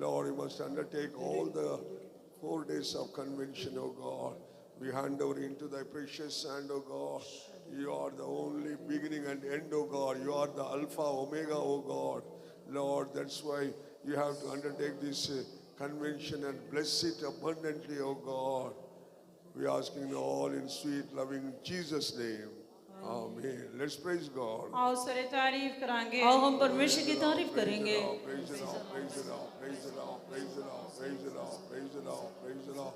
Lord, you must undertake all the 4 days of convention, O God. We hand over into thy precious hand, O God. You are the only beginning and end, O God. You are the Alpha, Omega, O God. Lord, that's why you have to undertake this convention and bless it abundantly, O God. We asking all in sweet, loving Jesus' name. Amen. Let's praise God. आओ सरे तारीफ करांगे आओ हम परमेश्वर की तारीफ करेंगे Praise the Lord, praise the Lord, praise the Lord, praise the Lord, praise the Lord, praise the Lord,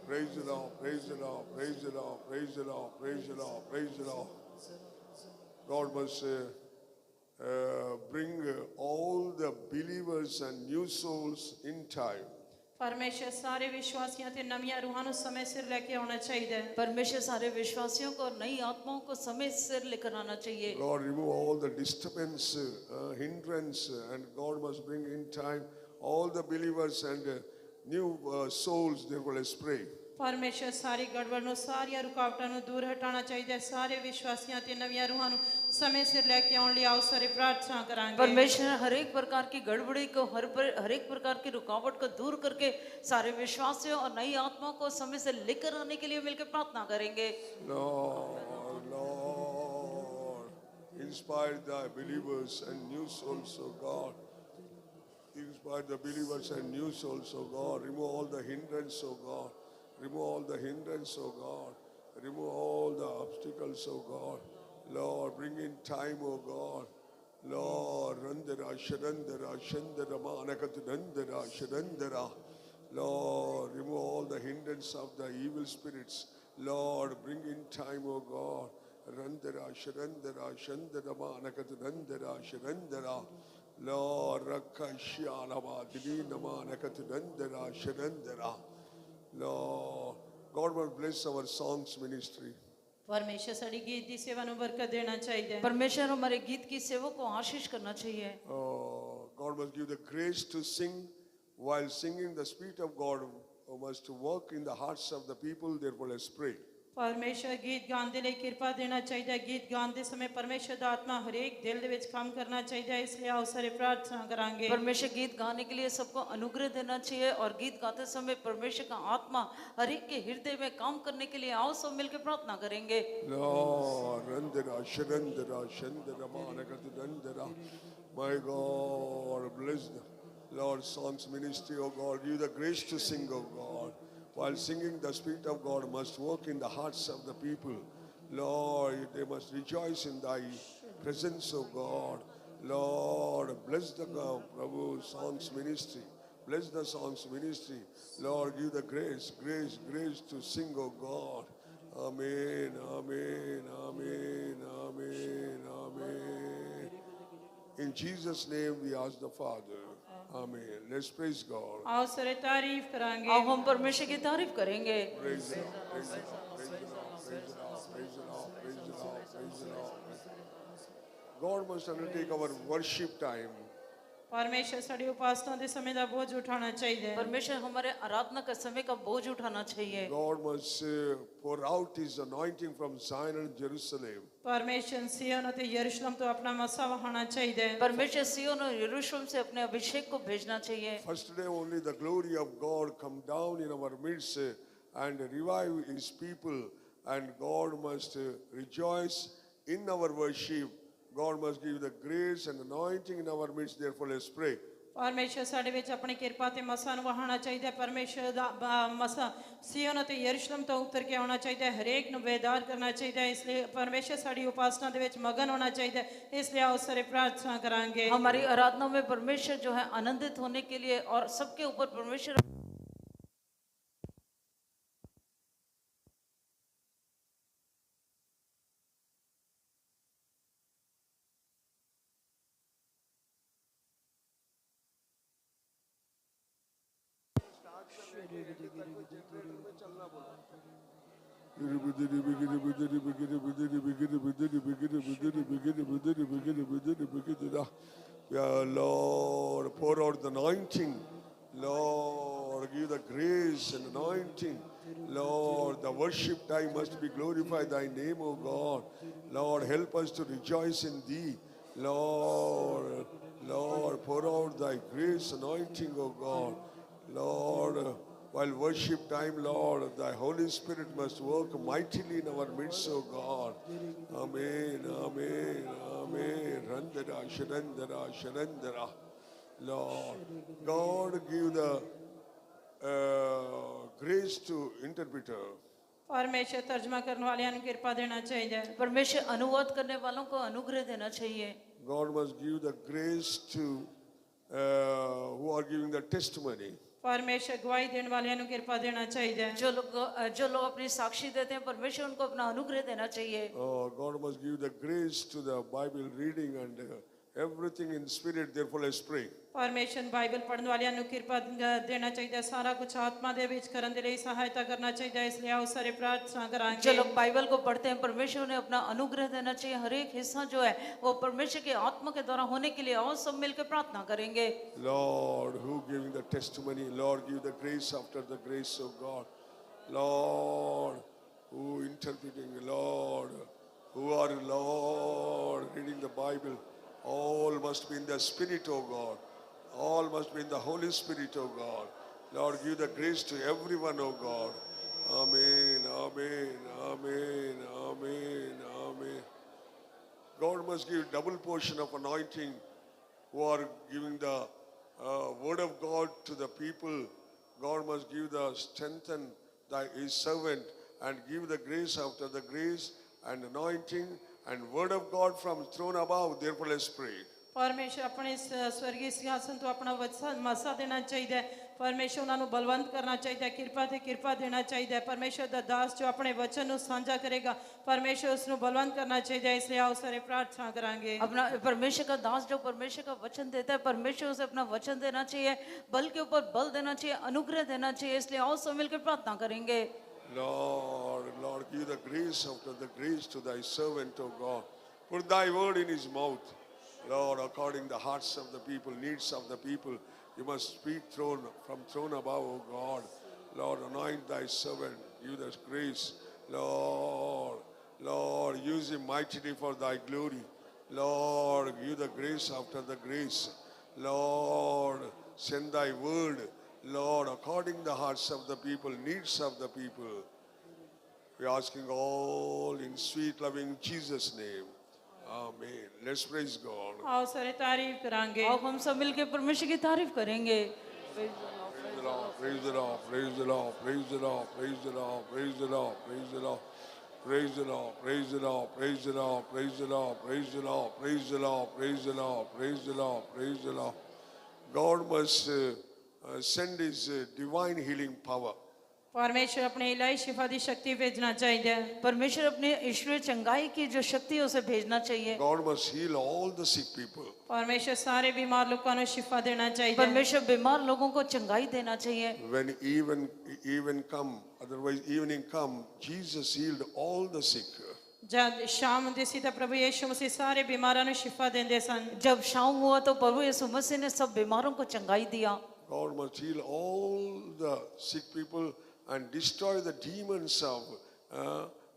praise the Lord, praise the Lord, praise the Lord, praise the Lord, praise the Lord, praise the Lord, praise the Lord. God must bring all the believers and new souls in time. परमेश्वर सारे विश्वासियों ते नवीं रूहां नु समय सिर लेके आना चाहिए परमेश्वर सारे विश्वासियों को और नई आत्माओं को समय सिर लेकर आना चाहिए God remove all the disturbance, hindrance, and God must bring in time all the believers and new souls. Therefore, let's pray. परमेश्वर सारी गड़बड़ नु सारी रुकावटां नु दूर हटाना चाहिए सारे विश्वासियों ते नवीं रूहां नु समय सिर लेके आने लिए आओ सारे प्रार्थना करांगे परमेश्वर हर एक प्रकार की गड़बड़ी को हर एक प्रकार की रुकावट को दूर करके सारे विश्वासियों और नई आत्मा को समय से लेकर आने के लिए मिलकर प्रार्थना करेंगे Lord, Lord, inspire the believers and new souls, O God. Inspire the believers and new souls, O God. Remove all the hindrance, O God. Remove all the hindrance, O God. Remove all the obstacles, O God. Lord, bring in time, O God. Lord, Randara, Sharandara, Shandara, Manakatu Randara, Sharandara. Lord, remove all the hindrance of the evil spirits. Lord, bring in time, O God. Randara, Sharandara, Shandara, Manakatu Randara, Sharandara. Lord, Rakashyalama, Dilinama, Nakatu Randara, Sharandara. Lord, God will bless our songs ministry. परमेश्वर साड़ी गीत की सेवा नु बरकत देना चाहिए परमेश्वर हमारे गीत की सेवा को आशीष करना चाहिए Oh, God must give the grace to sing. While singing, the Spirit of God must work in the hearts of the people. Therefore, let's pray. परमेश्वर गीत गाने लिए कृपा देना चाहिए गीत गाते समय परमेश्वर दा आत्मा हर एक दिल दे विच काम करना चाहिए इसलिए आओ सारे प्रार्थना करांगे परमेश्वर गीत गाने के लिए सबको अनुग्रह देना चाहिए और गीत गाते समय परमेश्वर का आत्मा हर एक के हृदय में काम करने के लिए आओ सब मिलकर प्रार्थना करेंगे Lord, Randara, Sharandara, Shandara, Manakatu Randara. My God, bless the Lord songs ministry, O God. Give the grace to sing, O God. While singing, the Spirit of God must work in the hearts of the people. Lord, they must rejoice in thy presence, O God. Lord, bless the Prabhu songs ministry. Bless the songs ministry. Lord, give the grace to sing, O God. Amen, amen, amen, amen, amen. In Jesus' name we ask the Father. Amen. Let's praise God. आओ सारे तारीफ करांगे आओ हम परमेश्वर की तारीफ करेंगे Praise the Lord, praise the Lord, praise the Lord, praise the Lord, praise the Lord, praise the Lord, praise the Lord. God must undertake our worship time. परमेश्वर साड़ी उपासना दे समय दा बोझ उठाना चाहिए परमेश्वर हमारे आराधना का समय का बोझ उठाना चाहिए God must pour out His anointing from Zion and Jerusalem. परमेश्वर सिय्योन ते यरूशलेम तो अपना मसा वहाना चाहिए परमेश्वर सिय्योन और यरूशलेम से अपने अभिषेक को भेजना चाहिए First day only the glory of God come down in our midst and revive His people, and God must rejoice in our worship. God must give the grace and anointing in our midst. Therefore, let's pray. परमेश्वर साडे विच अपनी कृपा ते मसा नु वहाना चाहिए परमेश्वर दा मसा सिय्योन ते यरूशलेम तो उतर के आना चाहिए हरेक नु बेदार करना चाहिए इसलिए परमेश्वर साडी उपासना दे विच मगन होना चाहिए इसलिए आओ सारे प्रार्थना करांगे हमारी आराधना में परमेश्वर जो है आनंदित होने के लिए और सबके ऊपर परमेश्वर Yeah, Lord, pour out the anointing. Lord, give the grace and anointing. Lord, the worship time must be glorified thy name, O God. Lord, help us to rejoice in thee. Lord, Lord, pour out thy grace, anointing, O God. Lord, while worship time, Lord, thy Holy Spirit must work mightily in our midst, O God. Amen, amen, amen. Randara, Sharandara, Sharandara. Lord, God give the grace to interpreter. परमेश्वर तर्जमा करने वालियां ਨੂੰ ਕਿਰਪਾ ਦੇਣਾ ਚਾਹੀਦਾ ਹੈ परमेश्वर अनुवाद करने वालों को अनुग्रह देना चाहिए God must give the grace to who are giving the testimony. परमेश्वर गवाही देने वालियां ਨੂੰ ਕਿਰਪਾ ਦੇਣਾ ਚਾਹੀਦਾ ਹੈ जो लोग अपनी साक्षी देते हैं परमेश्वर उनको अपना अनुग्रह देना चाहिए God must give the grace to the Bible reading and everything in spirit. Therefore, let's pray. परमेश्वर ਬਾਈਬਲ ਪੜ੍ਹਨ ਵਾਲਿਆਂ ਨੂੰ ਕਿਰਪਾ ਦੇਣਾ ਚਾਹੀਦਾ ਹੈ ਸਾਰਾ ਕੁਝ ਆਤਮਾ ਦੇ ਵਿੱਚ ਕਰਨ ਦੇ ਲਈ ਸਹਾਇਤਾ ਕਰਨਾ ਚਾਹੀਦਾ ਹੈ ਇਸ ਲਈ ਆਓ ਸਾਰੇ ਪ੍ਰਾर्थना जो ਕਰਾਂਗੇ लोग बाइबल को पढ़ते हैं परमेश्वर ने अपना अनुग्रह देना चाहिए हर एक हिस्सा जो है वो परमेश्वर के आत्मा के द्वारा होने के लिए आओ सब मिलकर प्रार्थना करेंगे Lord, who giving the testimony, Lord, give the grace after the grace of God. Lord, who interpreting, Lord, who are, Lord, reading the Bible, all must be in the Spirit, O God. All must be in the Holy Spirit, O God. Lord, give the grace to everyone, O God. Amen, amen, amen, amen, amen. God must give double portion of anointing who are giving the word of God to the people. God must give the strengthen his servant and give the grace after the grace and anointing and word of God from throne above. Therefore, let's pray. परमेश्वर अपने स्वर्गीय सिंहासन तो अपना मसा देना चाहिए परमेश्वर ਉਹਨਾਂ ਨੂੰ ਬਲਵੰਤ ਕਰਨਾ ਚਾਹੀਦਾ ਹੈ ਕਿਰਪਾ ਤੇ ਕਿਰਪਾ ਦੇਣਾ ਚਾਹੀਦਾ ਹੈ परमेश्वर ਦਾ ਦਾਸ ਜੋ ਆਪਣੇ ਵਚਨ ਨੂੰ ਸਾਂਝਾ ਕਰੇਗਾ परमेश्वर ਉਸ ਨੂੰ ਬਲਵੰਤ ਕਰਨਾ ਚਾਹੀਦਾ ਹੈ ਇਸ ਲਈ ਆਓ ਸਾਰੇ ਪ੍ਰਾਰਥਨਾ ਕਰਾਂਗੇ अपना परमेश्वर का दास जो परमेश्वर का वचन देता है परमेश्वर उसे अपना वचन देना चाहिए बल के ऊपर बल देना चाहिए अनुग्रह देना चाहिए इसलिए आओ सब मिलकर प्रार्थना करेंगे Lord, Lord, give the grace after the grace to thy servant, O God. Put thy word in his mouth. Lord, according the hearts of the people, needs of the people, you must speak from throne above, O God. Lord, anoint thy servant, give us grace. Lord, use him mightily for thy glory. Lord, give the grace after the grace. Lord, send thy word. Lord, according the hearts of the people, needs of the people. We are asking all in sweet, loving Jesus' name. Amen. Let's praise God. आओ सारे तारीफ करांगे आओ हम सब मिलकर परमेश्वर की तारीफ करेंगे Praise the Lord, praise the Lord, praise the Lord, praise the Lord, praise the Lord, praise the Lord, praise the Lord. Praise the Lord, praise the Lord, praise the Lord, praise the Lord, praise the Lord, praise the Lord, praise the Lord, praise the Lord, praise the Lord. God must send his divine healing power. परमेश्वर अपने इलाही शिफा दी शक्ति भेजना चाहिए परमेश्वर अपने ईश्वरीय चंगाई की जो शक्ति है उसे भेजना चाहिए God must heal all the sick people. परमेश्वर सारे बीमार लोगों को शिफा देना चाहिए परमेश्वर बीमार लोगों को चंगाई देना चाहिए When even come, otherwise evening come, Jesus healed all the sick. जब शाम ਹੁੰਦੀ ਸੀ ਤਾਂ ਪ੍ਰਭੂ ਯੀਸ਼ੂ ਮਸੀਹ ਸਾਰੇ ਬਿਮਾਰਾਂ ਨੂੰ ਸ਼ਿਫਾ ਦਿੰਦੇ ਸਨ जब शाम हुआ तो प्रभु यीशु मसीह ने सब बीमारों को चंगाई दिया God must heal all the sick people and destroy the demons of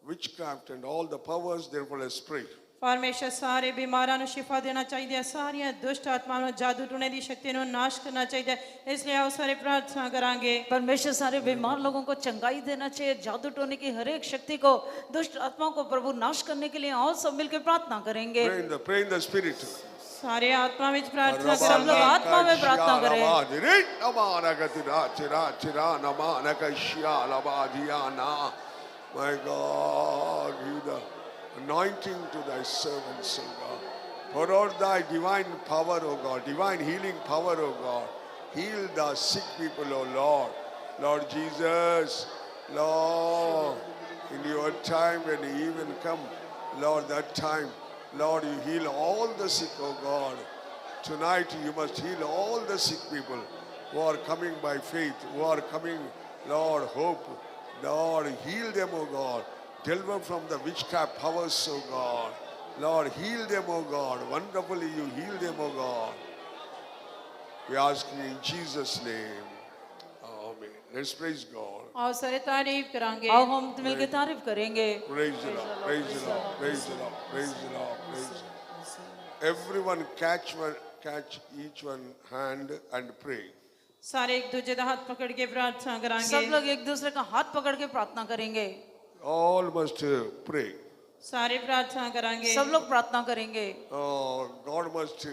witchcraft and all the powers. Therefore, let's pray. परमेश्वर सारे बीमारां ਨੂੰ शिफा देना चाहिए सारियां दुष्ट आत्माओं ਨੂੰ जादू टूने ਦੀ शक्ति ਨੂੰ नाश करना चाहिए इसलिए आओ सारे प्रार्थना करांगे परमेश्वर सारे बीमार लोगों को चंगाई देना चाहिए जादू टोने की हर एक शक्ति को दुष्ट आत्माओं को प्रभु नाश करने के लिए आओ सब मिलकर प्रार्थना करेंगे Pray in the spirit. सारे आत्मा में प्रार्थना सब लोग करेंगे आत्मा में प्रार्थना करें My God, give the anointing to thy servants, O God. Pour out thy divine power, O God, divine healing power, O God. Heal the sick people, O Lord. Lord Jesus, Lord, in your time when you even come, Lord, that time, Lord, you heal all the sick, O God. Tonight you must heal all the sick people who are coming by faith, who are coming, Lord, hope. Lord, heal them, O God. Deliver from the witchcraft powers, O God. Lord, heal them, O God. Wonderfully you heal them, O God. We ask you in Jesus' name. Amen. Let's praise God. आओ सारे तारीफ करांगे आओ हम मिलकर तारीफ करेंगे Praise the Lord, praise the Lord, praise the Lord, praise the Lord, praise the Lord. Everyone catch each one hand and pray. ਸਾਰੇ ਇੱਕ ਦੂਜੇ ਦਾ ਹੱਥ ਪਕੜ ਕੇ ਪ੍ਰਾਰਥਨਾ सब ਕਰਾਂਗੇ लोग एक दूसरे का हाथ पकड़ के प्रार्थना करेंगे। All must pray. ਸਾਰੇ ਪ੍ਰਾਰਥਨਾ ਕਰਾਂਗੇ सब लोग प्रार्थना करेंगे। God must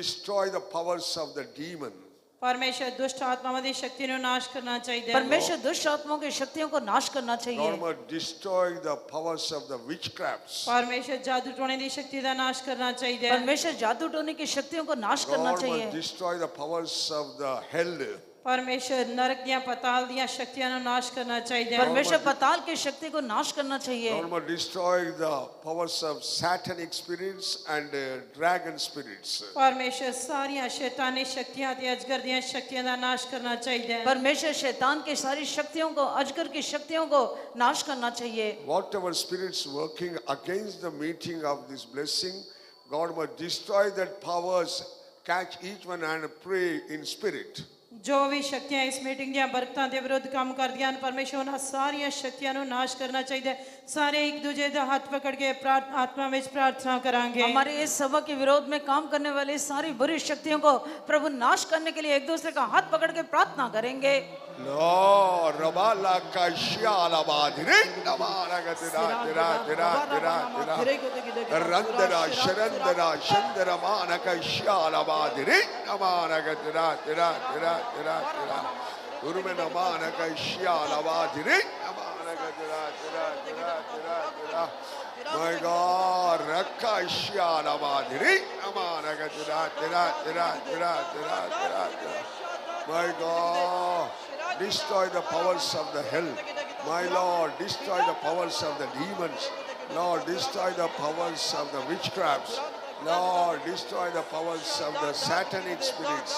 destroy the powers of the demon. ਪਰਮੇਸ਼ਰ ਦੁਸ਼ਟ ਆਤਮਾਵਾਂ ਦੀ ਸ਼ਕਤੀ ਨੂੰ ਨਾਸ਼ ਕਰਨਾ ਚਾਹੀਦਾ ਹੈ परमेश्वर दुष्ट आत्माओं की शक्तियों को नाश करना God चाहिए। must destroy the powers of the witchcrafts. ਪਰਮੇਸ਼ਰ ਜਾਦੂ ਟੋਣੇ ਦੀ ਸ਼ਕਤੀ ਦਾ ਨਾਸ਼ ਕਰਨਾ ਚਾਹੀਦਾ ਹੈ परमेश्वर जादू टोने की शक्तियों को नाश करना God must चाहिए। destroy the powers of the hell. ਪਰਮੇਸ਼ਰ ਨਰਕ ਦੀਆਂ ਪਤਾਲ ਦੀਆਂ ਸ਼ਕਤੀਆਂ ਨੂੰ ਨਾਸ਼ ਕਰਨਾ ਚਾਹੀਦਾ ਹੈ परमेश्वर पताल की शक्ति को नाश करना चाहिए। God must destroy the powers of satanic spirits and dragon spirits. ਪਰਮੇਸ਼ਰ ਸਾਰੀਆਂ ਸ਼ੈਤਾਨੀ ਸ਼ਕਤੀਆਂ ਤੇ ਅਜਗਰ ਦੀਆਂ ਸ਼ਕਤੀਆਂ ਦਾ ਨਾਸ਼ ਕਰਨਾ ਚਾਹੀਦਾ ਹੈ परमेश्वर शैतान की सारी शक्तियों को, अजगर की शक्तियों को नाश करना चाहिए। Whatever spirits working against the meeting of this blessing, God must destroy that powers, catch each one and pray in spirit. ਜੋ ਵੀ ਸ਼ਕਤੀਆਂ ਇਸ ਮੀਟਿੰਗ ਦੀਆਂ ਬਰਕਤਾਂ ਦੇ ਵਿਰੁੱਧ ਕੰਮ ਕਰਦੀਆਂ ਹਨ ਪਰਮੇਸ਼ਰ ਉਹਨਾਂ ਸਾਰੀਆਂ ਸ਼ਕਤੀਆਂ ਨੂੰ ਨਾਸ਼ ਕਰਨਾ ਚਾਹੀਦਾ ਹੈ ਸਾਰੇ ਇੱਕ ਦੂਜੇ ਦਾ ਹੱਥ ਪਕੜ ਕੇ ਆਤਮਾ ਵਿੱਚ ਪ੍ਰਾਰਥਨਾ ਕਰਾਂਗੇ हमारे इस सभा के विरोध में काम करने वाली सारी बुरी शक्तियों को प्रभु नाश करने के लिए एक दूसरे का हाथ पकड़ के प्रार्थना करेंगे। Lord, Rabala Kashyala Badhire, Namara Gatira, Randara, Sharandara, Shandara Mana Kashyala Badhire, Namara Gatira, Urmana Mana Kashyala Badhire, Namara Gatira. My God, Rakashyala Badhire, Namara Gatira. My God, destroy the powers of the hell. My Lord, destroy the powers of the demons. Lord, destroy the powers of the witchcrafts. Lord, destroy the powers of the satanic spirits.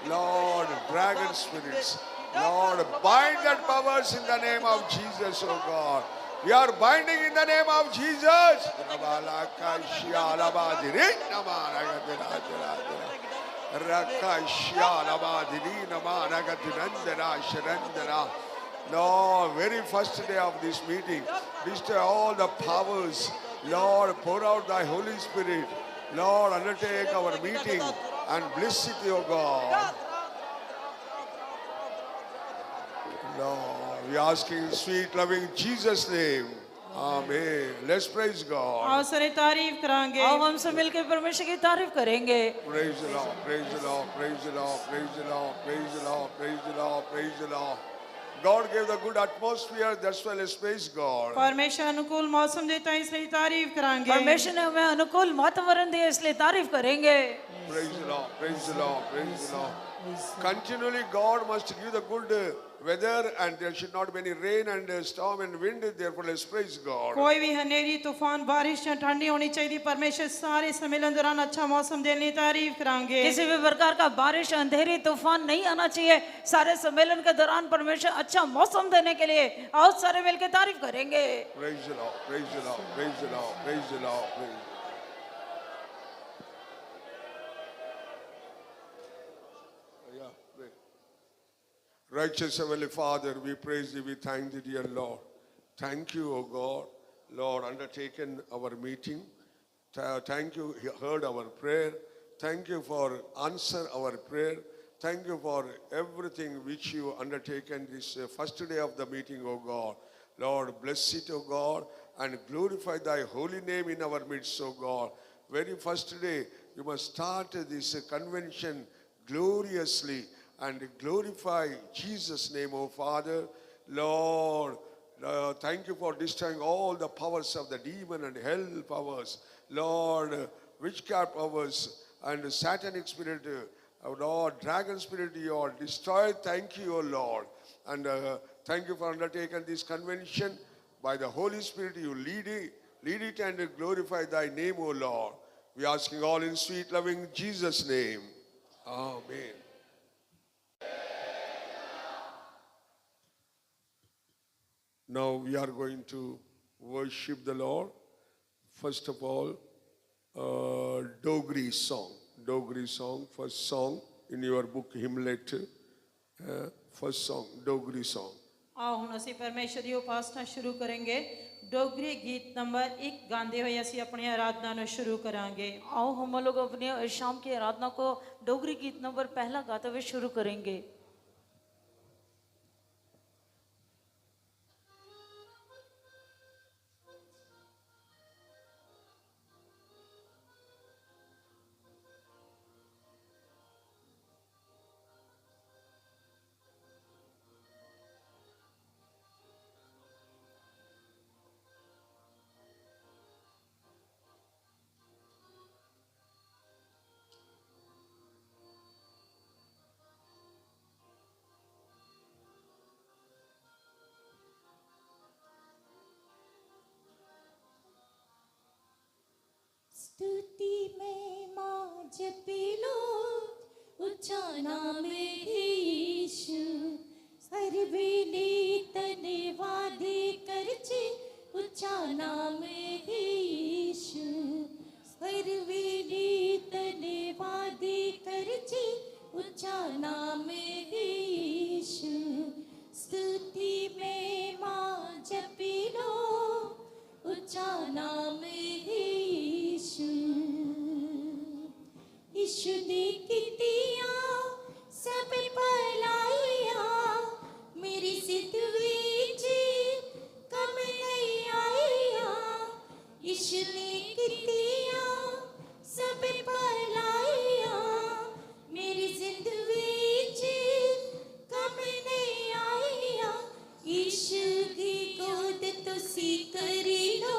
Lord, dragon spirits. Lord, bind that powers in the name of Jesus, oh God. We are binding in the name of Jesus. Lord, very first day of this meeting, destroy all the powers. Lord, pour out thy Holy Spirit. Lord, undertake our meeting and bless it, O God. Lord, we ask in sweet, loving Jesus' name. Amen. Let's praise God. आओ सारे तारीफ करांगे आओ हम सब मिलकर परमेश्वर की तारीफ करेंगे। Praise the Lord, praise the Lord, praise the Lord, praise the Lord, praise the Lord, praise the Lord, praise the Lord. God gave the good atmosphere, that's why let's praise God. परमेश्वर अनुकूल मौसम देता है इसलिए तारीफ करांगे परमेश्वर ने हमें अनुकूल वातावरण दिया इसलिए तारीफ करेंगे। Praise the Lord, praise the Lord, praise the Lord. Continually God must give the good weather and there should not be any rain and storm and wind, therefore let's praise God. कोई भी हनेरी तूफान बारिश या ठंडी होनी चाहिए परमेश्वर सारे सम्मेलन दौरान अच्छा मौसम देने की तारीफ करांगे किसी भी प्रकार का बारिश अंधेरी तूफान नहीं आना चाहिए। सारे सम्मेलन के दौरान परमेश्वर अच्छा मौसम देने के लिए आओ सारे मिलकर तारीफ करेंगे। Praise the Lord, praise the Lord, praise the Lord, praise the Lord, praise the Lord. Righteous Heavenly Father, we praise Thee, we thank Thee, dear Lord. Thank You, O God, Lord, undertaken our meeting. Thank You, heard our prayer. Thank You for answer our prayer. Thank You for everything which You undertaken this first day of the meeting, O God. Lord, bless it, O God, and glorify Thy holy name in our midst, O God. Very first day, You must start this convention gloriously and glorify Jesus' name, O Father. Lord, thank You for destroying all the powers of the demon and hell powers. Lord, witchcraft powers and satanic spirit, Lord, dragon spirit, You are destroyed. Thank You, O Lord. And thank You for undertaking this convention. By the Holy Spirit, You lead it and glorify Thy name, O Lord. We are asking all in sweet, loving Jesus' name. Amen. Now we are going to worship the Lord. First of all, Dogri song. Dogri song, first song in your book hymnlet. First song, Dogri song. आओ हम ਅਸੀਂ परमेश्वर की उपासना शुरू करेंगे ਡੋਗਰੀ ਗੀਤ number 1 ਗਾਉਂਦੇ ਹੋਏ ਅਸੀਂ ਆਪਣੀ ਆਰਾਧਨਾ ਨੂੰ ਸ਼ੁਰੂ ਕਰਾਂਗੇ। आओ हम लोग अपने शाम की आराधना को डोगरी गीत नंबर पहला गाते हुए शुरू करेंगे। स्तुति में माँ जपी लो ऊंचा नाम यीशु सर्विनीत निवादी करचे ऊंचा नाम यीशु सर्विनीत निवादी करचे ऊंचा नाम यीशु स्तुति में माँ जपी लो ऊंचा नाम यीशु यीशु ने कितिया सब भलाइया मेरी जिंदगी च कम नहीं आया यीशु ने कितिया सब भलाइया मेरी जिंदगी च कम नहीं आया यीशु की गोद तुसी करी लो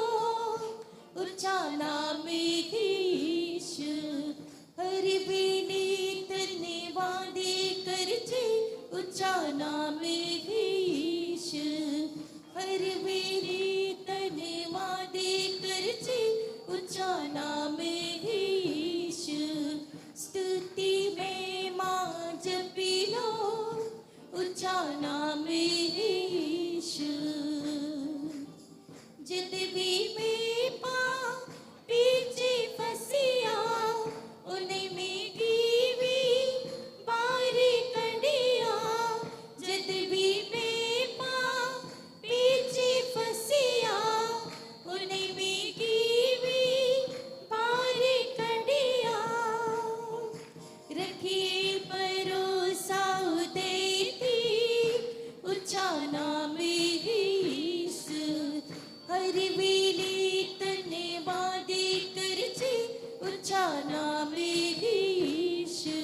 ऊंचा नाम यीशु हर विनीत निवादी करजे ऊंचा नाम यीशु हर विनीत निवादी करजे ऊंचा नाम यीशु स्तुति में माँ जपी लो ऊंचा नाम यीशु जिद भी में पा पीछे फसिया उन्हें में कीवी बारी कंडिया जिद भी में पा पीछे फसिया उन्हें में कीवी बारी कंडिया रखिए भरोसा देती ऊंचा नाम यीशु हर विनीत निवादी करजे ऊंचा नाम यीशु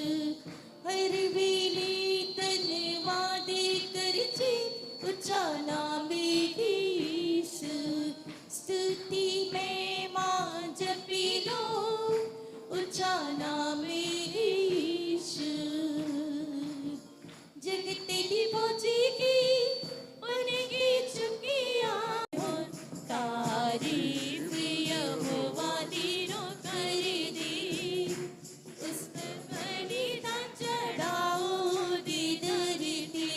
हर विनीत निवादी करजे ऊंचा नाम यीशु स्तुति में माँ जपी लो ऊंचा नाम यीशु जगते दी पहुंचेगी उनकी चुकिया तारीफ यहोवा दिनों कर दी उस पर बलिदान चढ़ाओ दी धरती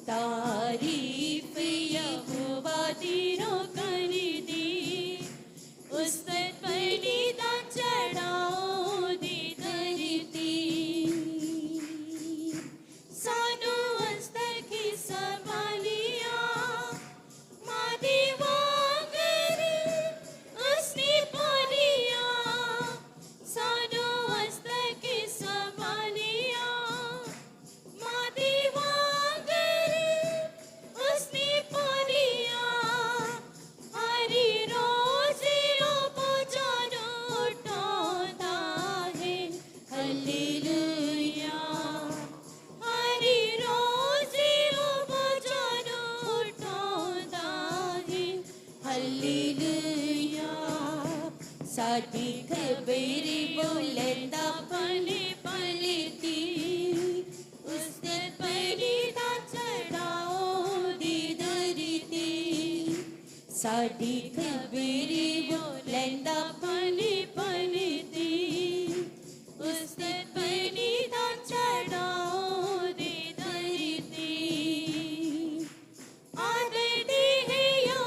तारीफ यहोवा दिनों कर दी उस पर बलिदान चढ़ाओ दी धरती सानू अस्तर की संभालिया साडी खबरी बुलंदा पले पलती उस दिन बलिदान चढ़ाओ दी धरती साडी खबरी बुलंदा पले पलती उस दिन बलिदान चढ़ाओ दी धरती आदर दे यो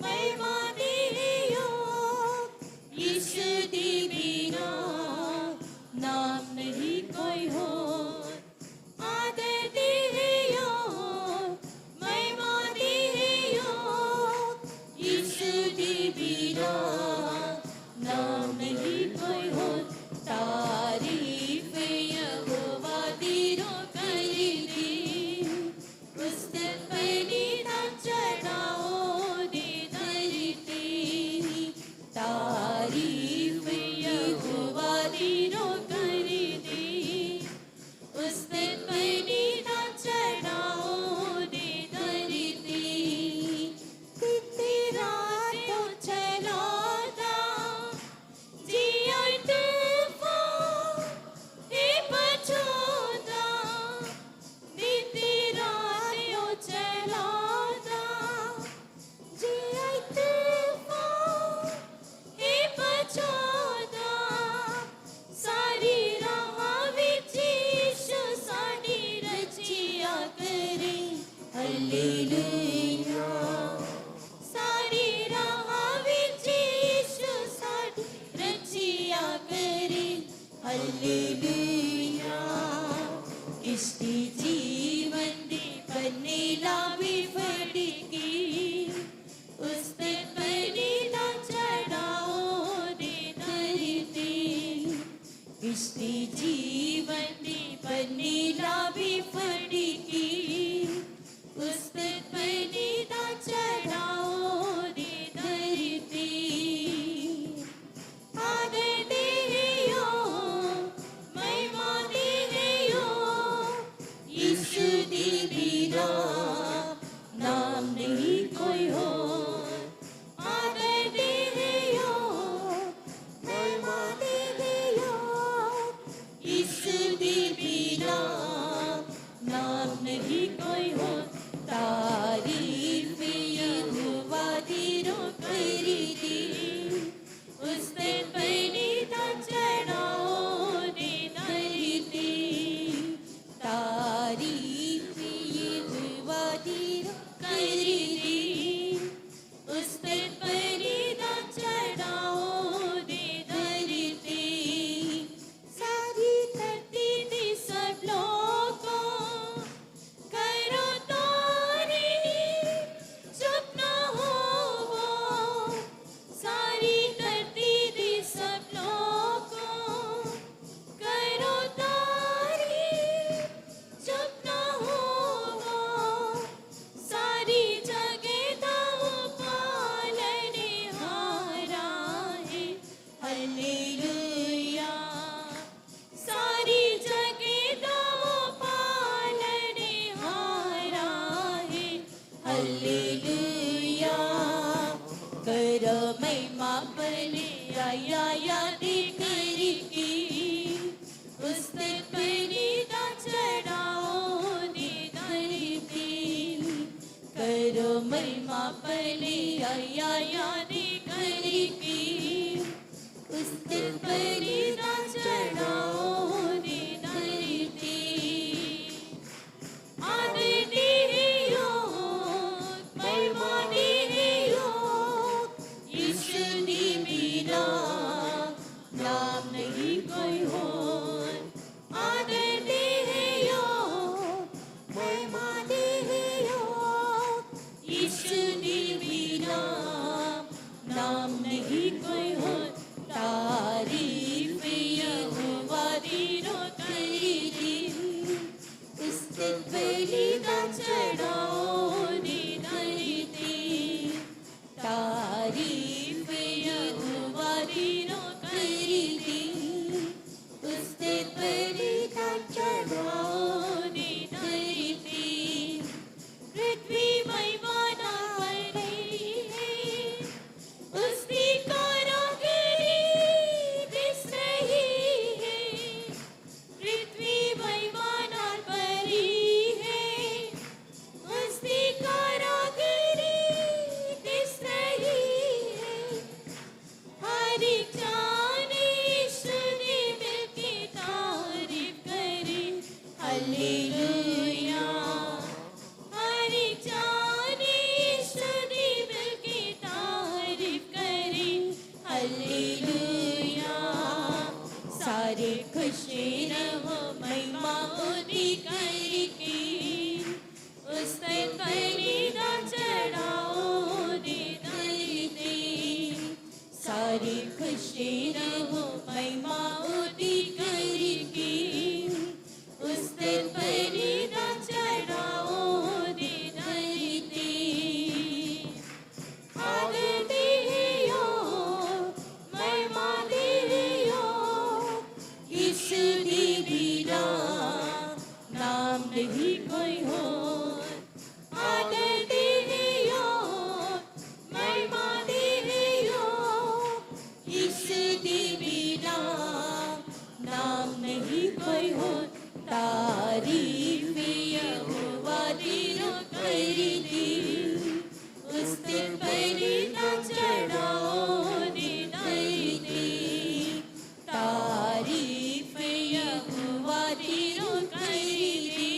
महिमा दे यो यीशु दी बिना नाम नहीं कोई हो आदर दे यो महिमा दे यो इष्टि जीवन दी बनेला विफड़की उसते बलिदा चढ़ाओ दे धरती इष्टि जीवन दी बनेला विफड़की उसते बलिदा चढ़ाओ दे धरती आदर देयो महिमा देयो यीशु दी बिना नाम नहीं कोई हो आदर देयो महिमा देयो यीशु दी बिना नाम नहीं कोई हो तारीफ यहोवा दी रो करी दी उसते बलिदा चढ़ाओ दे धरती तारीफ यहोवा दी रो करी दी उसते बलिदा चढ़ाओ दे धरती सारी धरती दी सब लोगों करो तारी चुप ना हो वो सारी धरती दी सब लोगों करो तारी चुप ना हो वो सारी जगह दाव पालने हारा है हालेलुया सारी जगह दाव पालने हारा है हालेलुया कर महिमा बले आया दी करी की उसते बलिदा चढ़ाओ दे धरती कर महिमा बले आया दी करी की उसते बलिदा चढ़ाओ दे धरती आदर देयो महिमा देयो यीशु दी बिना नाम नहीं कोई हो आदर देयो महिमा देयो यीशु दी बिना नाम नहीं कोई हो तारीफ यहोवा दी रो करी दी उसते बलिदा चढ़ाओ दे धरती तारीफ यहोवा दी रो करी दी उसते बलिदा चढ़ाओ दे धरती पृथ्वी मैवाना परी है उसकी कारागिरी दिस रही है पृथ्वी मैवाना परी है उसकी कारागिरी दिस रही है हर एक जाने यीशु ने मिलके तारीफ करे हालेलुया हर एक जाने यीशु ने मिलके तारीफ करे हालेलुया सारे खुशी रहो महिमा उदी करके उसते बलिदा चढ़ाओ दे धरती सारी खुशी रहो महिमा उदी करके उसते बलिदा चढ़ाओ दे धरती आदर देयो महिमा देयो यीशु दी बिना नाम नहीं कोई हो आदर देयो महिमा देयो यीशु दी बिना नाम नहीं कोई हो तारीफ यहोवा दी रो करी दी उसते बलिदा चढ़ाओ दे धरती तारीफ यहोवा दी रो करी दी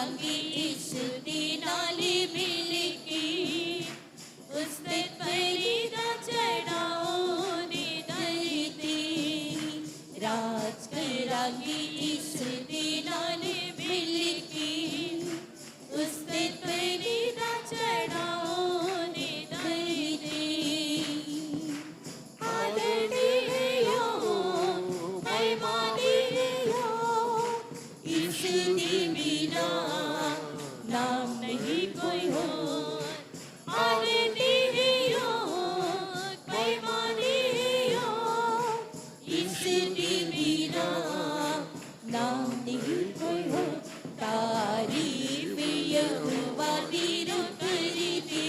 करांगी इस दी नाले मिल के उसने बलिदान चढ़ाओ ने धरती राज करांगी इस दी नाले मिल के उसने बलिदान चढ़ाओ ने धरती आदरणीय महिमानीय ईश्वर के बिना नाम नहीं कोई हो आदरणीय महिमानीय ईश्वर के बिना नाम नहीं कोई हो तारीफ यहोवा दी रुकरी दी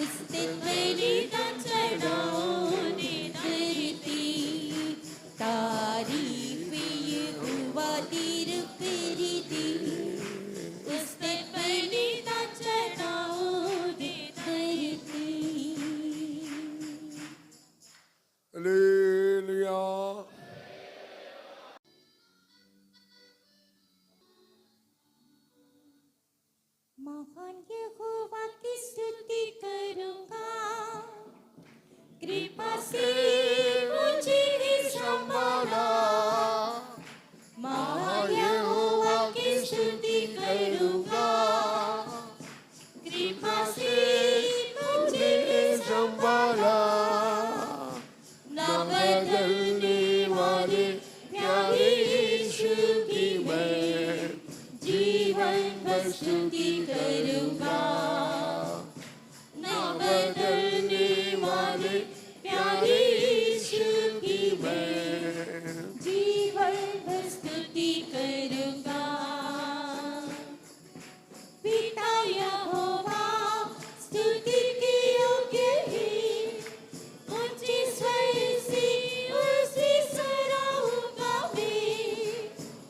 उसने बलिदान चढ़ाओ ने धरती तारीफ यहोवा दी रुकरी दी उसने बलिदान चढ़ाओ ने धरती हालेलुया। महान यहोवा की स्तुति करूंगा कृपा से मुझे संभाला महान यहोवा की स्तुति करूंगा कृपा से मुझे संभाला ना बदलने वाले प्यारे यीशु की मैं जीवन भर स्तुति करूंगा ना बदलने वाले प्यारे यीशु की मैं जीवन भर स्तुति करूंगा पिता यहोवा स्तुति के योग्य है ऊंचे स्वर से उसे सराहूंगा मैं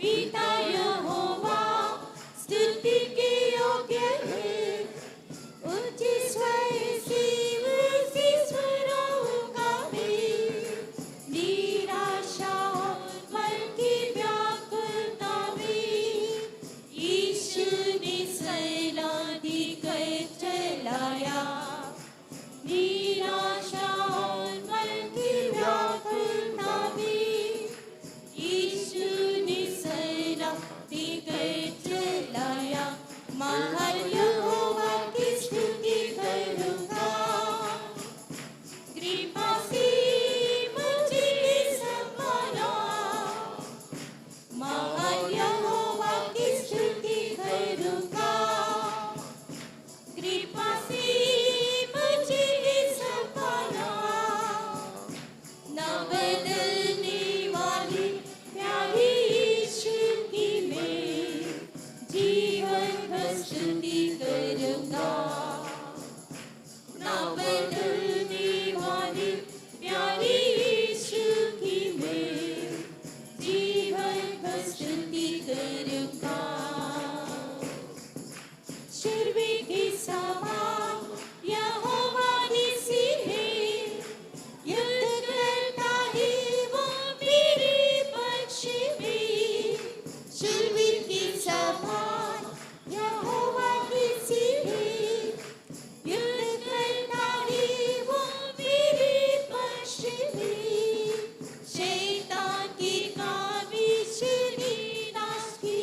पिता यहोवा स्तुति के योग्य है ऊंचे स्वर से उसे सराहूंगा मैं निराशा मन की व्याकुलता में यीशु ने सलादी कर चलाया निराशा मन की व्याकुलता में यीशु ने सलादी कर चलाया महान यहोवा की स्तुति करूंगा कृपा से मुझे संभाला महान यहोवा की स्तुति करूंगा कृपा से मुझे संभाला ना बदलने वाली प्यारी यीशु की मैं जीवन भर स्तुति करूंगा ना बदलने वाली प्यारी यीशु की मैं जीवन भर स्तुति करूंगा शर्वे के समान यहोवा निसी है युद्ध करता है वो मेरे पक्ष में शूरवीर के समान यहोवा निसी है युद्ध करता है वो मेरे पक्ष में शैतान की काविश ने नाश की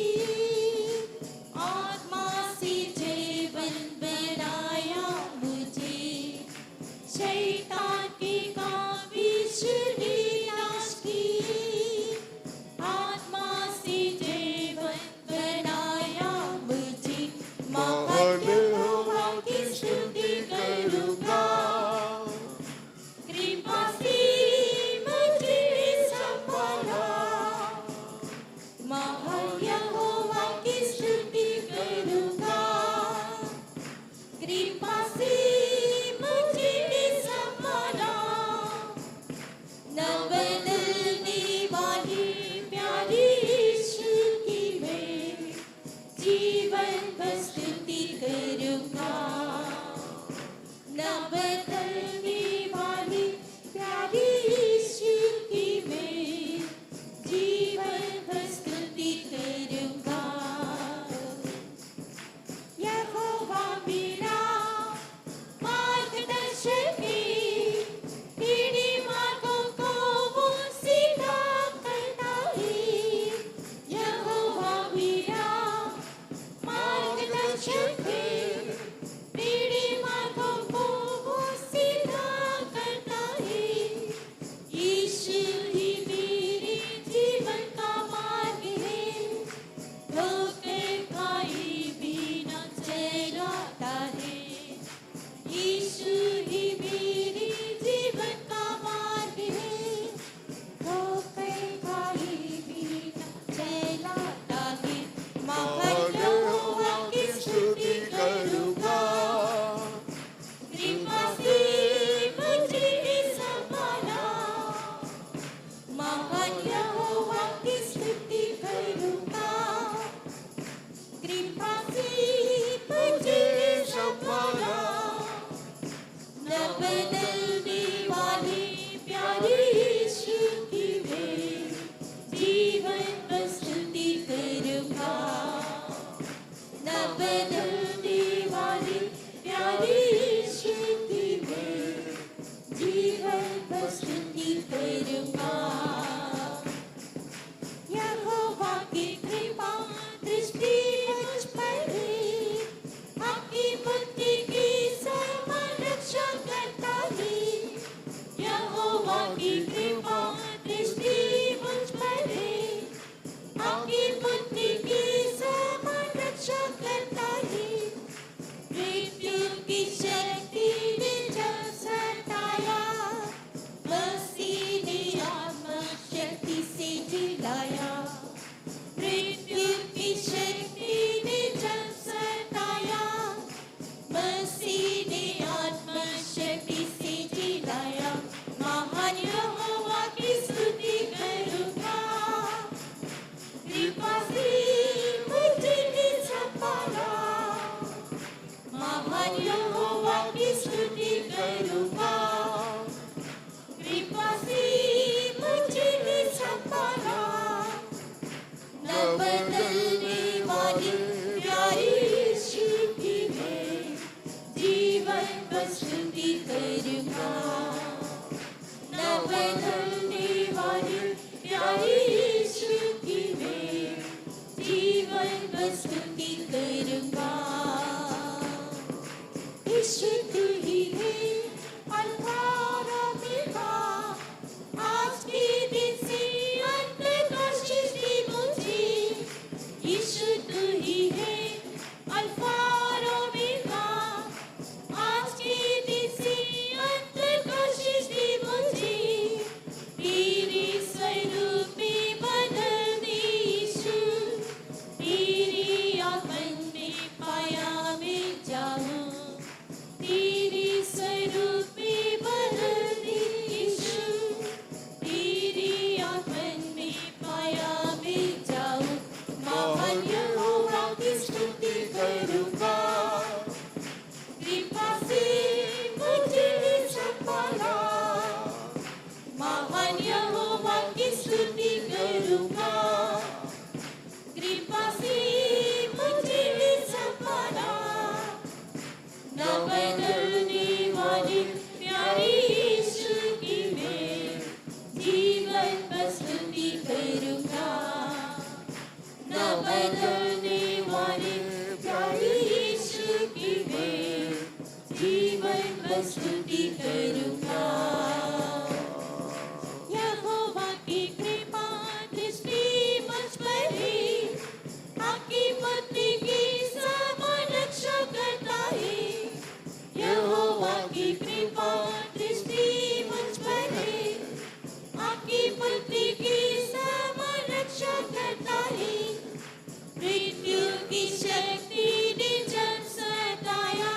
बदलने वाले प्यारे यीशु की मैं जीवन भर स्तुति करूँगा। यहोवा की कृपा दृष्टि मुझ पर है, आपकी पत्नी की समान रक्षा करता है। यहोवा की कृपा दृष्टि मुझ पर है, आपकी पत्नी की समान रक्षा करता है। मृत्यु की शक्ति ने जब सताया,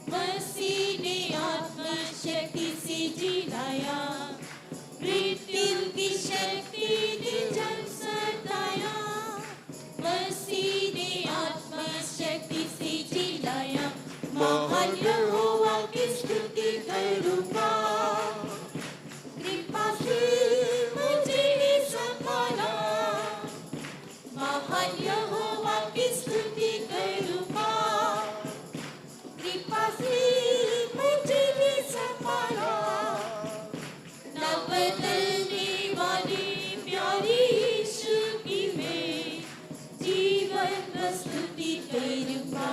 मसीह ने आत्मा शक्ति से जिलाया। मृत्यु की शक्ति ने जब सताया, मसीह ने आत्मा शक्ति से जिलाया। महान यहोवा की स्तुति करूँगा, कृपा से मुझे संभाला। महान यहोवा की स्तुति करूँगा, कृपा से मुझे संभाला। न बदलने वाले प्यारे यीशु की मैं जीवन भर स्तुति करूँगा।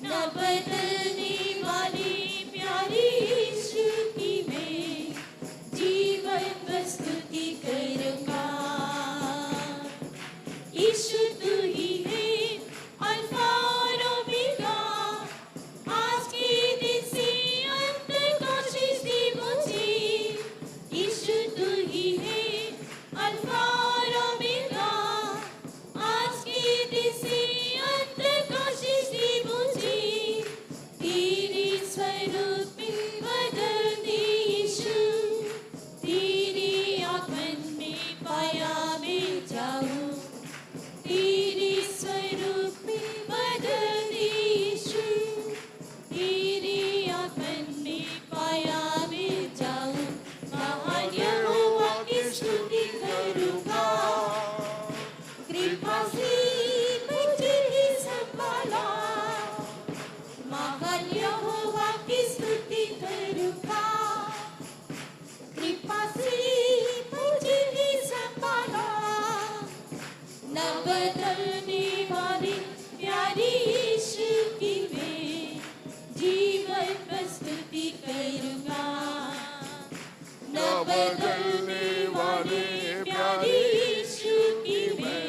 न बदलने वाले प्यारे यीशु की मैं जीवन भर स्तुति करूँगा। यीशु तू ही है अल्फा और ओमेगा, आज के दिन से अंत कोशिश दी मुझे। यीशु तू ही है अल्फा और ओमेगा, आज के दिन से अंत कोशिश दी मुझे। तेरे स्वरूप में बदल दे यीशु, तेरे आगमन में पाया मैं जाऊं। तेरे स्वरूप में बदल दे यीशु, तेरे आगमन में पाया मैं जाऊं। महान यहोवा की स्तुति करूँगा, कृपा से मुझे संभाला। महान यहोवा की स्तुति करूँगा, कृपा से मुझे संभाला। न बदलने वाले प्यारे यीशु की मैं जीवन भर स्तुति करूँगा। न बदलने वाले प्यारे यीशु की मैं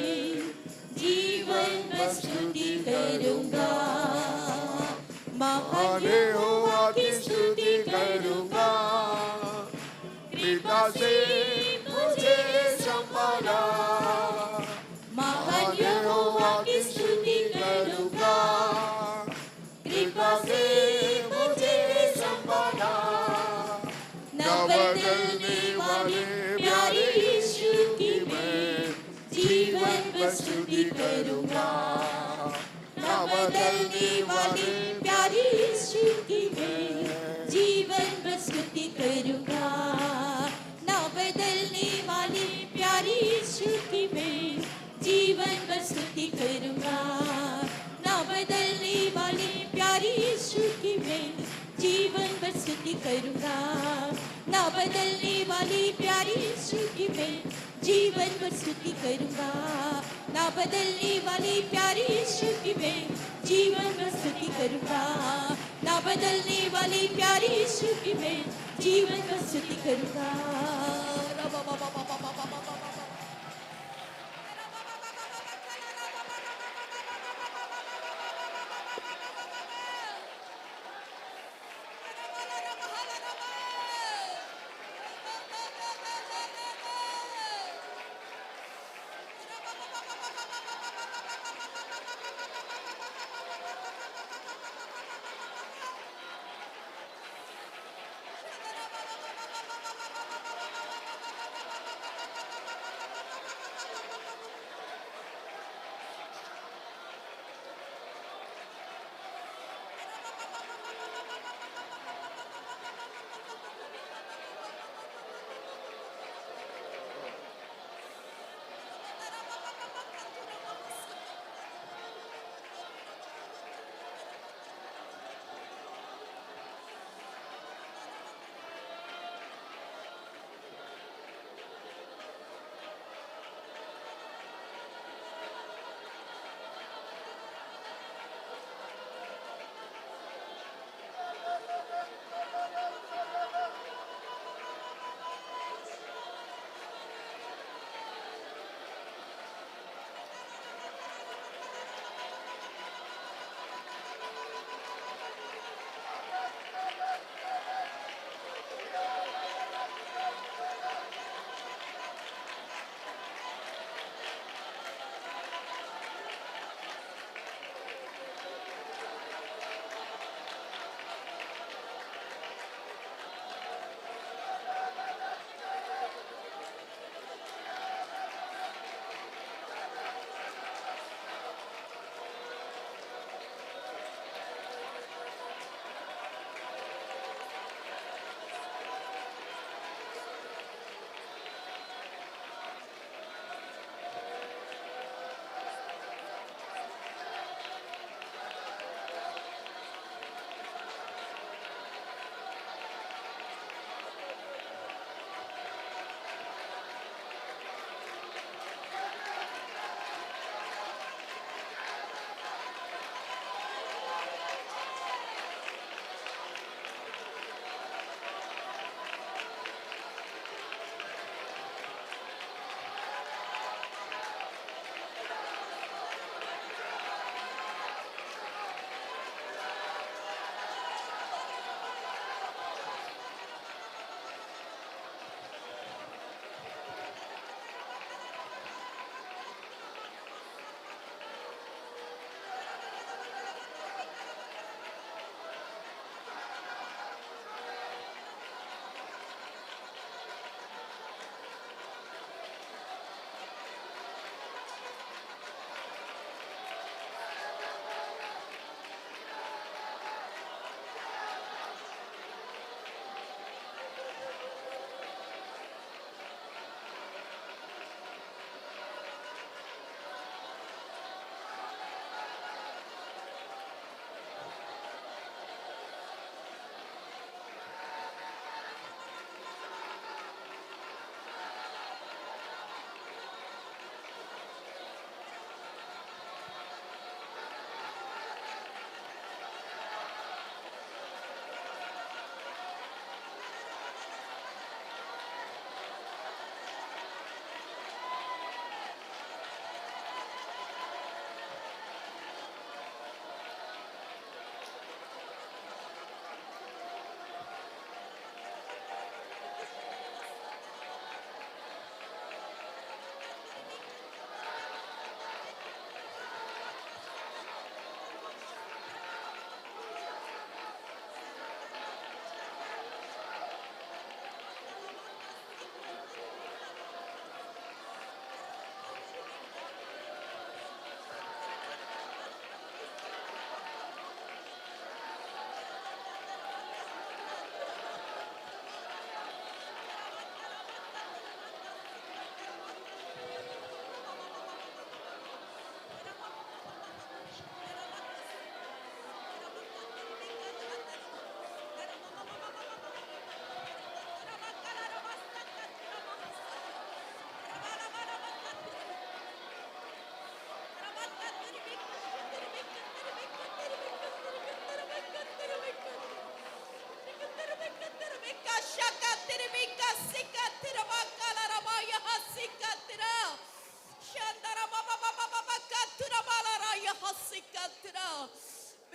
जीवन भर स्तुति करूँगा। महान यहोवा की स्तुति करूँगा, पिता से मुझे संभाला। महान यहोवा की स्तुति करूँगा, कृपा से मुझे संभाला। न बदलने वाले प्यारे यीशु की मैं जीवन भर स्तुति करूँगा। न बदलने वाले प्यारे यीशु की मैं जीवन भर स्तुति करूँगा। न बदलने वाले प्यारे यीशु की मैं जीवन भर स्तुति करूँगा। न बदलने वाले प्यारे यीशु की मैं जीवन भर स्तुति करूँगा। न बदलने वाले प्यारे यीशु की मैं जीवन भर स्तुति करूँगा। न बदलने वाले प्यारे यीशु की मैं जीवन भर स्तुति करूँगा। न बदलने वाले प्यारे यीशु की मैं जीवन भर स्तुति करूँगा।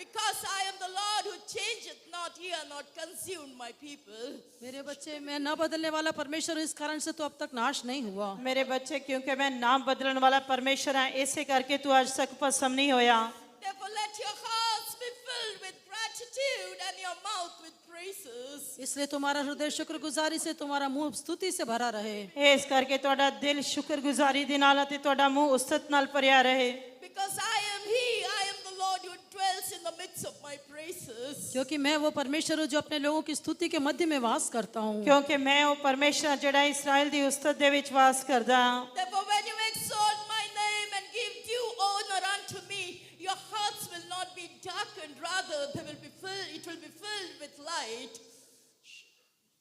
Because I am the Lord who changeth not, ye are not consumed, my people. मेरे बच्चे, मैं न बदलने वाला परमेश्वर हूं, इस कारण से तो अब तक नाश नहीं हुआ। मेरे बच्चे, क्योंकि मैं नाम बदलने वाला परमेश्वर है, ऐसे करके तू आज तक भस्म नहीं होया। Therefore, let your hearts be filled with gratitude and your mouth with praises. इसलिए तुम्हारा हृदय शुक्रगुजारी से, तुम्हारा मुंह स्तुति से भरा रहे। ਇਸ ਕਰਕੇ ਤੁਹਾਡਾ ਦਿਲ ਸ਼ੁਕਰਗੁਜ਼ਾਰੀ ਦੇ ਨਾਲ ਅਤੇ ਤੁਹਾਡਾ ਮੂੰਹ ਉਸਤਤ ਨਾਲ ਭਰਿਆ ਰਹੇ। Because I am He, I am the Lord who dwells in the midst of my praises. क्योंकि मैं वो परमेश्वर हूँ जो अपने लोगों की स्तुति के मध्य में वास करता हूँ। ਕਿਉਂਕਿ ਮੈਂ ਉਹ ਪਰਮੇਸ਼ਰ ਹਾਂ ਜਿਹੜਾ ਇਸਰਾਇਲ ਦੀ ਉਸਤਤ ਦੇ ਵਿੱਚ ਵਾਸ ਕਰਦਾ ਹਾਂ। Therefore, when you exalt my name and give due honor unto me, your hearts will not be darkened, rather they will be filled, it will be filled with light.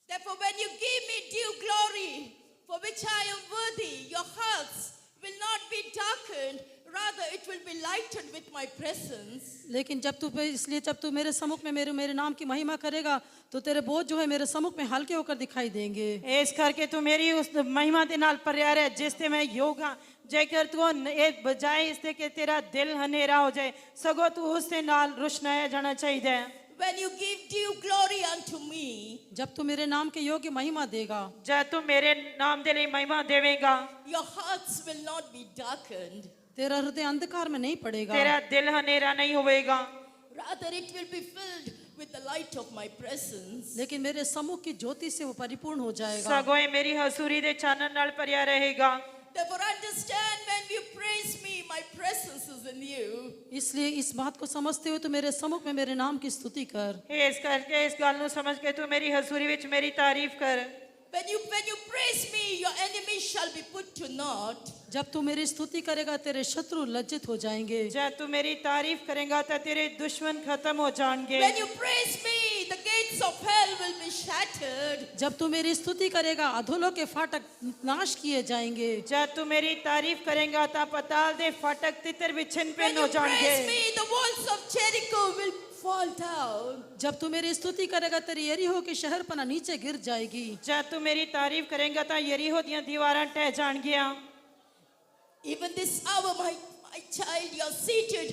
Therefore, when you give me due glory, for which I am worthy, your hearts will not be darkened, rather it will be lightened with my presence. लेकिन जब तू मेरे सम्मुख में मेरे नाम की महिमा करेगा, तो तेरे बोझ जो है मेरे सम्मुख में हल्के होकर दिखाई देंगे। ਇਸ ਕਰਕੇ ਤੂੰ ਮੇਰੀ ਉਸ ਮਹਿਮਾ ਦੇ ਨਾਲ ਭਰਿਆ ਰਹਿ, ਜਿਸ ਤੇ ਮੈਂ ਯੋਗ ਹਾਂ। ਜੇਕਰ ਤੂੰ ਇਹ ਬਜਾਏ ਇਸ ਦੇ ਕਿ ਤੇਰਾ ਦਿਲ ਹਨੇਰਾ ਹੋ ਜਾਏ, ਸਗੋਂ ਤੂੰ ਉਸ ਦੇ ਨਾਲ ਰੁਸ਼ਨਾਇਆ ਜਾਣਾ ਚਾਹੀਦਾ ਹੈ। When you give due glory unto me, जब तू मेरे नाम के योग्य महिमा देगा, जब तू मेरे नाम ਦੇ ਲਈ ਮਹਿਮਾ ਦੇਵੇਂਗਾ, your hearts will not be darkened. तेरा हृदय अंधकार में नहीं पड़ेगा, तेरा दिल हनेरा नहीं होएगा, Rather, it will be filled with the light of my presence. लेकिन मेरे सम्मुख की ज्योति से वो परिपूर्ण हो जाएगा। सगों ਇਹ ਮੇਰੀ ਹਜ਼ੂਰੀ ਦੇ ਚਾਨਣ ਨਾਲ ਭਰਿਆ ਰਹੇਗਾ। Therefore, understand when you praise me, my presence is in you. इसलिए इस बात को समझते हुए तो मेरे सम्मुख में मेरे नाम की स्तुति कर। ਇਸ ਕਰਕੇ ਇਸ ਗੱਲ ਨੂੰ ਸਮਝ ਕੇ ਤੂੰ ਮੇਰੀ ਹਜ਼ੂਰੀ ਵਿੱਚ ਮੇਰੀ ਤਾਰੀਫ ਕਰ। When you praise me, your enemies shall be put to naught. जब तू मेरी स्तुति करेगा, तेरे शत्रु लज्जित हो जाएंगे। जब तू मेरी तारीफ करेगा तो तेरे दुश्मन खत्म हो जाएंगे। When you praise me, the gates of hell will be shattered. जब तू मेरी स्तुति करेगा, अधोलों के फाटक नाश किए जाएंगे। जब तू मेरी तारीफ करेगा तो पताल दे फाटक तितर बिछिन्न When पिन हो you जाएंगे। praise me, the walls of Jericho will fall down. जब तू मेरी स्तुति करेगा, तेरी यरीहो की शहरपनाह नीचे गिर जाएगी। जब तू मेरी तारीफ करेगा तो यरीहो ਦੀਆਂ ਦੀਵਾਰਾਂ ਢਹਿ ਜਾਣਗੀਆਂ। Even this hour, my child, you are seated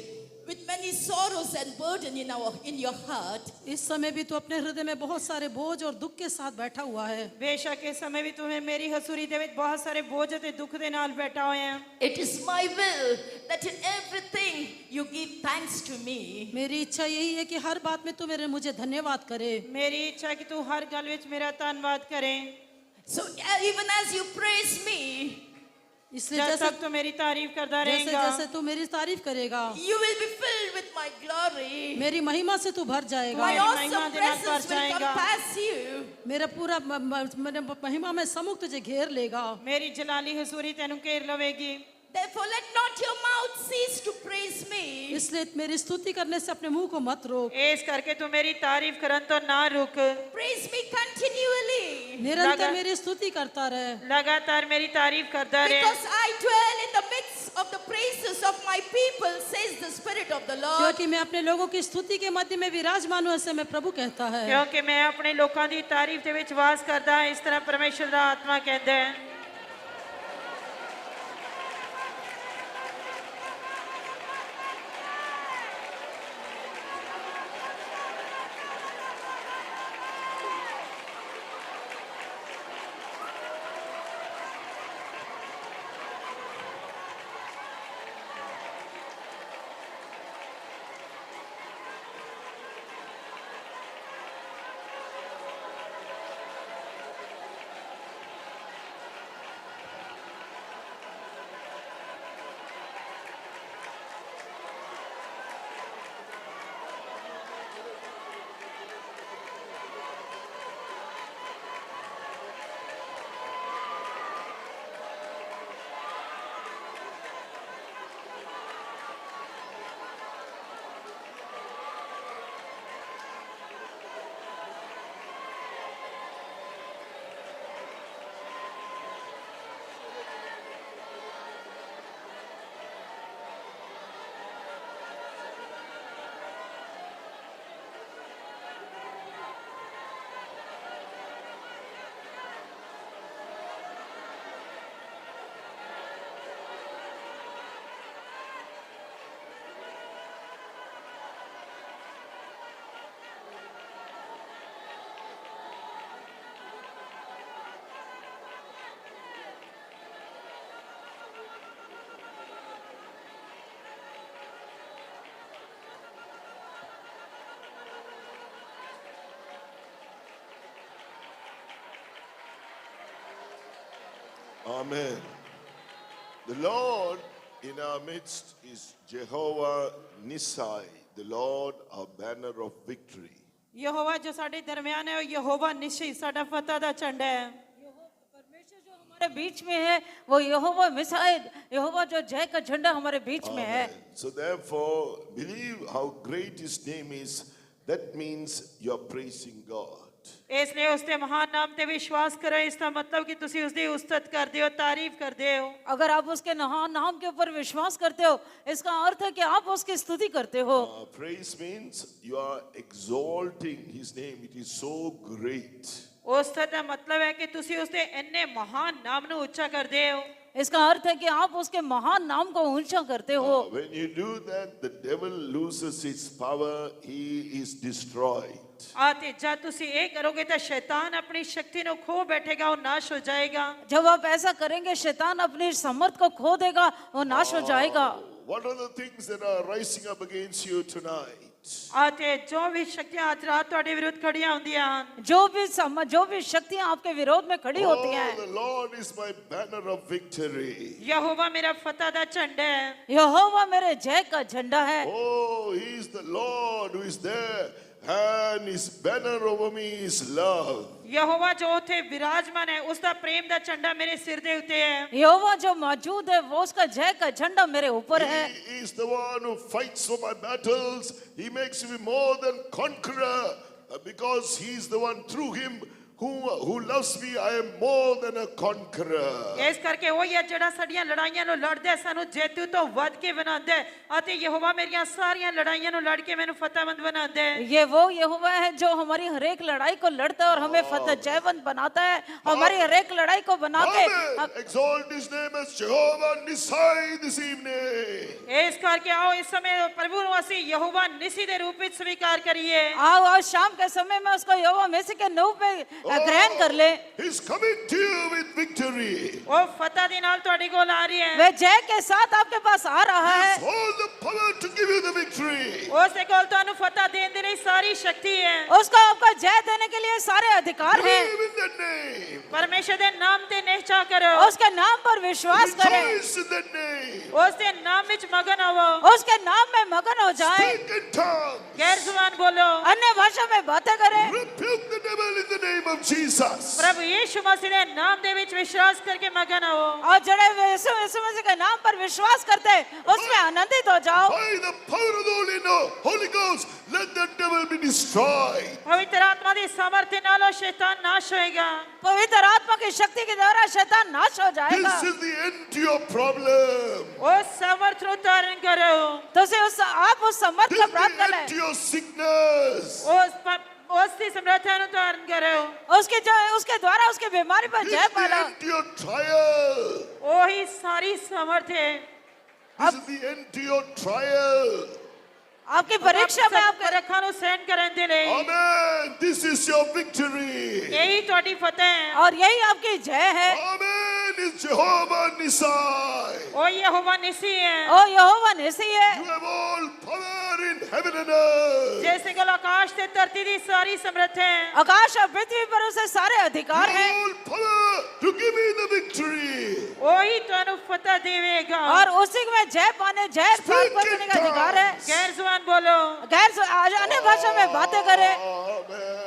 with many sorrows and burden in your heart. इस समय भी तू अपने हृदय में बहुत सारे बोझ और दुख के साथ बैठा हुआ है। बेशक इस समय भी तुम्हें मेरी हसूरी ਦੇ ਵਿੱਚ ਬਹੁਤ ਸਾਰੇ ਬੋਝ ਅਤੇ ਦੁੱਖ ਦੇ ਨਾਲ ਬੈਠਾ ਹੋਇਆ ਹੈ। It is my will that in everything you give thanks to me. मेरी इच्छा यही है कि हर बात में तू मुझे धन्यवाद करे। मेरी इच्छा है कि तू हर गल ਵਿੱਚ ਮੇਰਾ ਧੰਨਵਾਦ ਕਰੇ। So even as you praise me, इसलिए जब जैसे तक तू मेरी तारीफ करता जैसे रहेगा, जैसे तू मेरी तारीफ करेगा, you will be filled with my glory. मेरी महिमा से तू भर जाएगा। My महिमा awesome देना presence कर will जाएगा। compass you. मेरा पूरा मेरे महिमा में सम्मुख तुझे घेर लेगा। मेरी जलाली हसूरी तेनू घेर लवेगी। Therefore, let not your mouth cease to praise me. इसलिए मेरी स्तुति करने से अपने मुंह को मत रोक। ਇਸ ਕਰਕੇ तू मेरी तारीफ करन तो ना रुक, Praise me continually. निरंतर मेरी स्तुति करता रहे, लगातार मेरी तारीफ करता रहे। Because I dwell in the midst of the praises of my people, says the Spirit of the Lord. क्योंकि मैं अपने लोगों की स्तुति के मध्य में विराजमान हूं, ऐसे में प्रभु कहता है। क्योंकि मैं अपने लोगों की तारीफ ਦੇ ਵਿੱਚ ਵਾਸ ਕਰਦਾ ਹਾਂ, ਇਸ ਤਰ੍ਹਾਂ ਪਰਮੇਸ਼ਰ ਦਾ ਆਤਮਾ ਕਹਿੰਦਾ ਹੈ। Amen. The Lord in our midst is Jehovah Nisai, the Lord, our banner of victory. Jehovah ਜੋ ਸਾਡੇ ਦਰਮਿਆਨ ਹੈ ਉਹ ਯਹੋਵਾ ਨਿਸ਼ੀ ਸਾਡਾ ਫਤਹ ਦਾ ਝੰਡਾ ਹੈ। परमेश्वर जो हमारे बीच में है वो यहोवा मिसाइल, यहोवा जो जय का झंडा हमारे बीच में है। So therefore, believe how great his name is. That means you are praising God. इसलिए उसके महान नाम ते विश्वास करो, इसका मतलब कि तुसी उसकी उस्तत करते हो, तारीफ करते हो। अगर आप उसके नाम के ऊपर विश्वास करते हो, इसका अर्थ है कि आप उसकी स्तुति करते हो। Praise means you are exalting his name. It is so great. Ustad का मतलब है कि तुसी उसके इन्ने महान नाम नु ऊंचा करते हो। इसका अर्थ है कि आप उसके महान नाम को ऊंचा करते हो। When you do that, the devil loses his power. He is destroyed. आते जब तुसी ये करोगे तो शैतान अपनी शक्ति नु खो बैठेगा और नाश हो जाएगा। जब आप ऐसा करेंगे शैतान अपनी समर्थ को खो देगा और नाश हो जाएगा। What are the things that are rising up against you tonight? आते जो भी शक्तियां आज रात तुम्हारे विरुद्ध खड़ियां होंदियां हन, जो भी शक्तियां आपके विरोध में खड़ी होती हैं। The Lord is my banner of victory. यहोवा मेरा फतह दा झंडा है। यहोवा मेरे जय का झंडा है। Oh, he is the Lord who is there, and his banner over me is love. यहोवा जो उथे विराजमान है, उसका प्रेम दा झंडा मेरे सिर दे उते है। यहोवा जो मौजूद है वो उसका जय का झंडा मेरे ऊपर है। He is the one who fights for my battles. He makes me more than conqueror, because he is the one through him who loves me. I am more than a conqueror. इस करके वो ये जड़ा साड़ियां लड़ाइयां नु लड़दे सानू जेतू तो वध के बनांदे अते यहोवा मेरियां सारियां लड़ाइयां नु लड़ के मैनू फतेहमंद बनांदे। ये वो यहोवा है जो हमारी हर एक लड़ाई को लड़ता है और हमें फतेह जयवंत बनाता है। हमारी हर एक लड़ाई को बना के Exalt his name as Jehovah Nisai this evening. इस करके आओ इस समय प्रभु वासी यहोवा निसी दे रूप में स्वीकार करिए। आओ आज शाम के समय में उसको यहोवा मसीह के नाम पे ग्रहण कर ले। He's coming to you with victory. वो फतह दी नाल ਤੁਹਾਡੇ ਕੋਲ आ रही है। वह जय के साथ आपके पास आ रहा है। He has all the power to give you the victory. उसके कोल ਤੁਹਾਨੂੰ फतह देने दी सारी शक्ति है। उसको आपका जय देने के लिए सारे अधिकार हैं। Believe in the name. परमेश्वर दे नाम ते निश्चय करो। उसके नाम पर विश्वास करें। Rejoice in the name. उसके नाम विच मगन होवो। उसके नाम में मगन हो जाए। Speak in tongues. गैर जुबान बोलो। अन्य भाषा में बातें करें। Rebuke the devil in the name of Jesus. प्रभु यीशु मसीह दे नाम दे विच विश्वास करके मगन हो। और जड़े यीशु मसीह के नाम पर विश्वास करते हैं उसमें आनंदित हो जाओ। By the power of the Holy Ghost, let the devil be destroyed. पवित्र आत्मा दी सामर्थ्य नाल शैतान नाश होएगा। पवित्र आत्मा की शक्ति के द्वारा शैतान नाश हो जाएगा। This is the end to your problem. उस सामर्थ नु धारण करो। तो आप उस समर्थ This को is प्राप्त the कर end to लें। your sickness. उसकी समर्थता नु धारण करो। उसके द्वारा उसके बीमारी पर This जय is the पालो। end to your trial. वही सारी समर्थ है। This is the end to your trial. आपकी परीक्षा में आपके रखा नु सहन करन दे ले। Amen. This is your victory. यही ਤੁਹਾਡੀ फतेह है। और यही आपकी जय है। Amen. Is Jehovah Nisai. ओ यहोवा निसी है। ओ यहोवा निसी है। You have all power in heaven and earth. जैसे कि आकाश से धरती दी सारी समर्थ है। आकाश और पृथ्वी पर उसे सारे अधिकार You हैं। have all power to give me the victory. वही ਤੁਹਾਨੂੰ फतेह देवेगा। और उसी में जय पाने जय प्राप्त करने का अधिकार है। गैर जुबान बोलो। अन्य भाषा में बातें करें। Amen.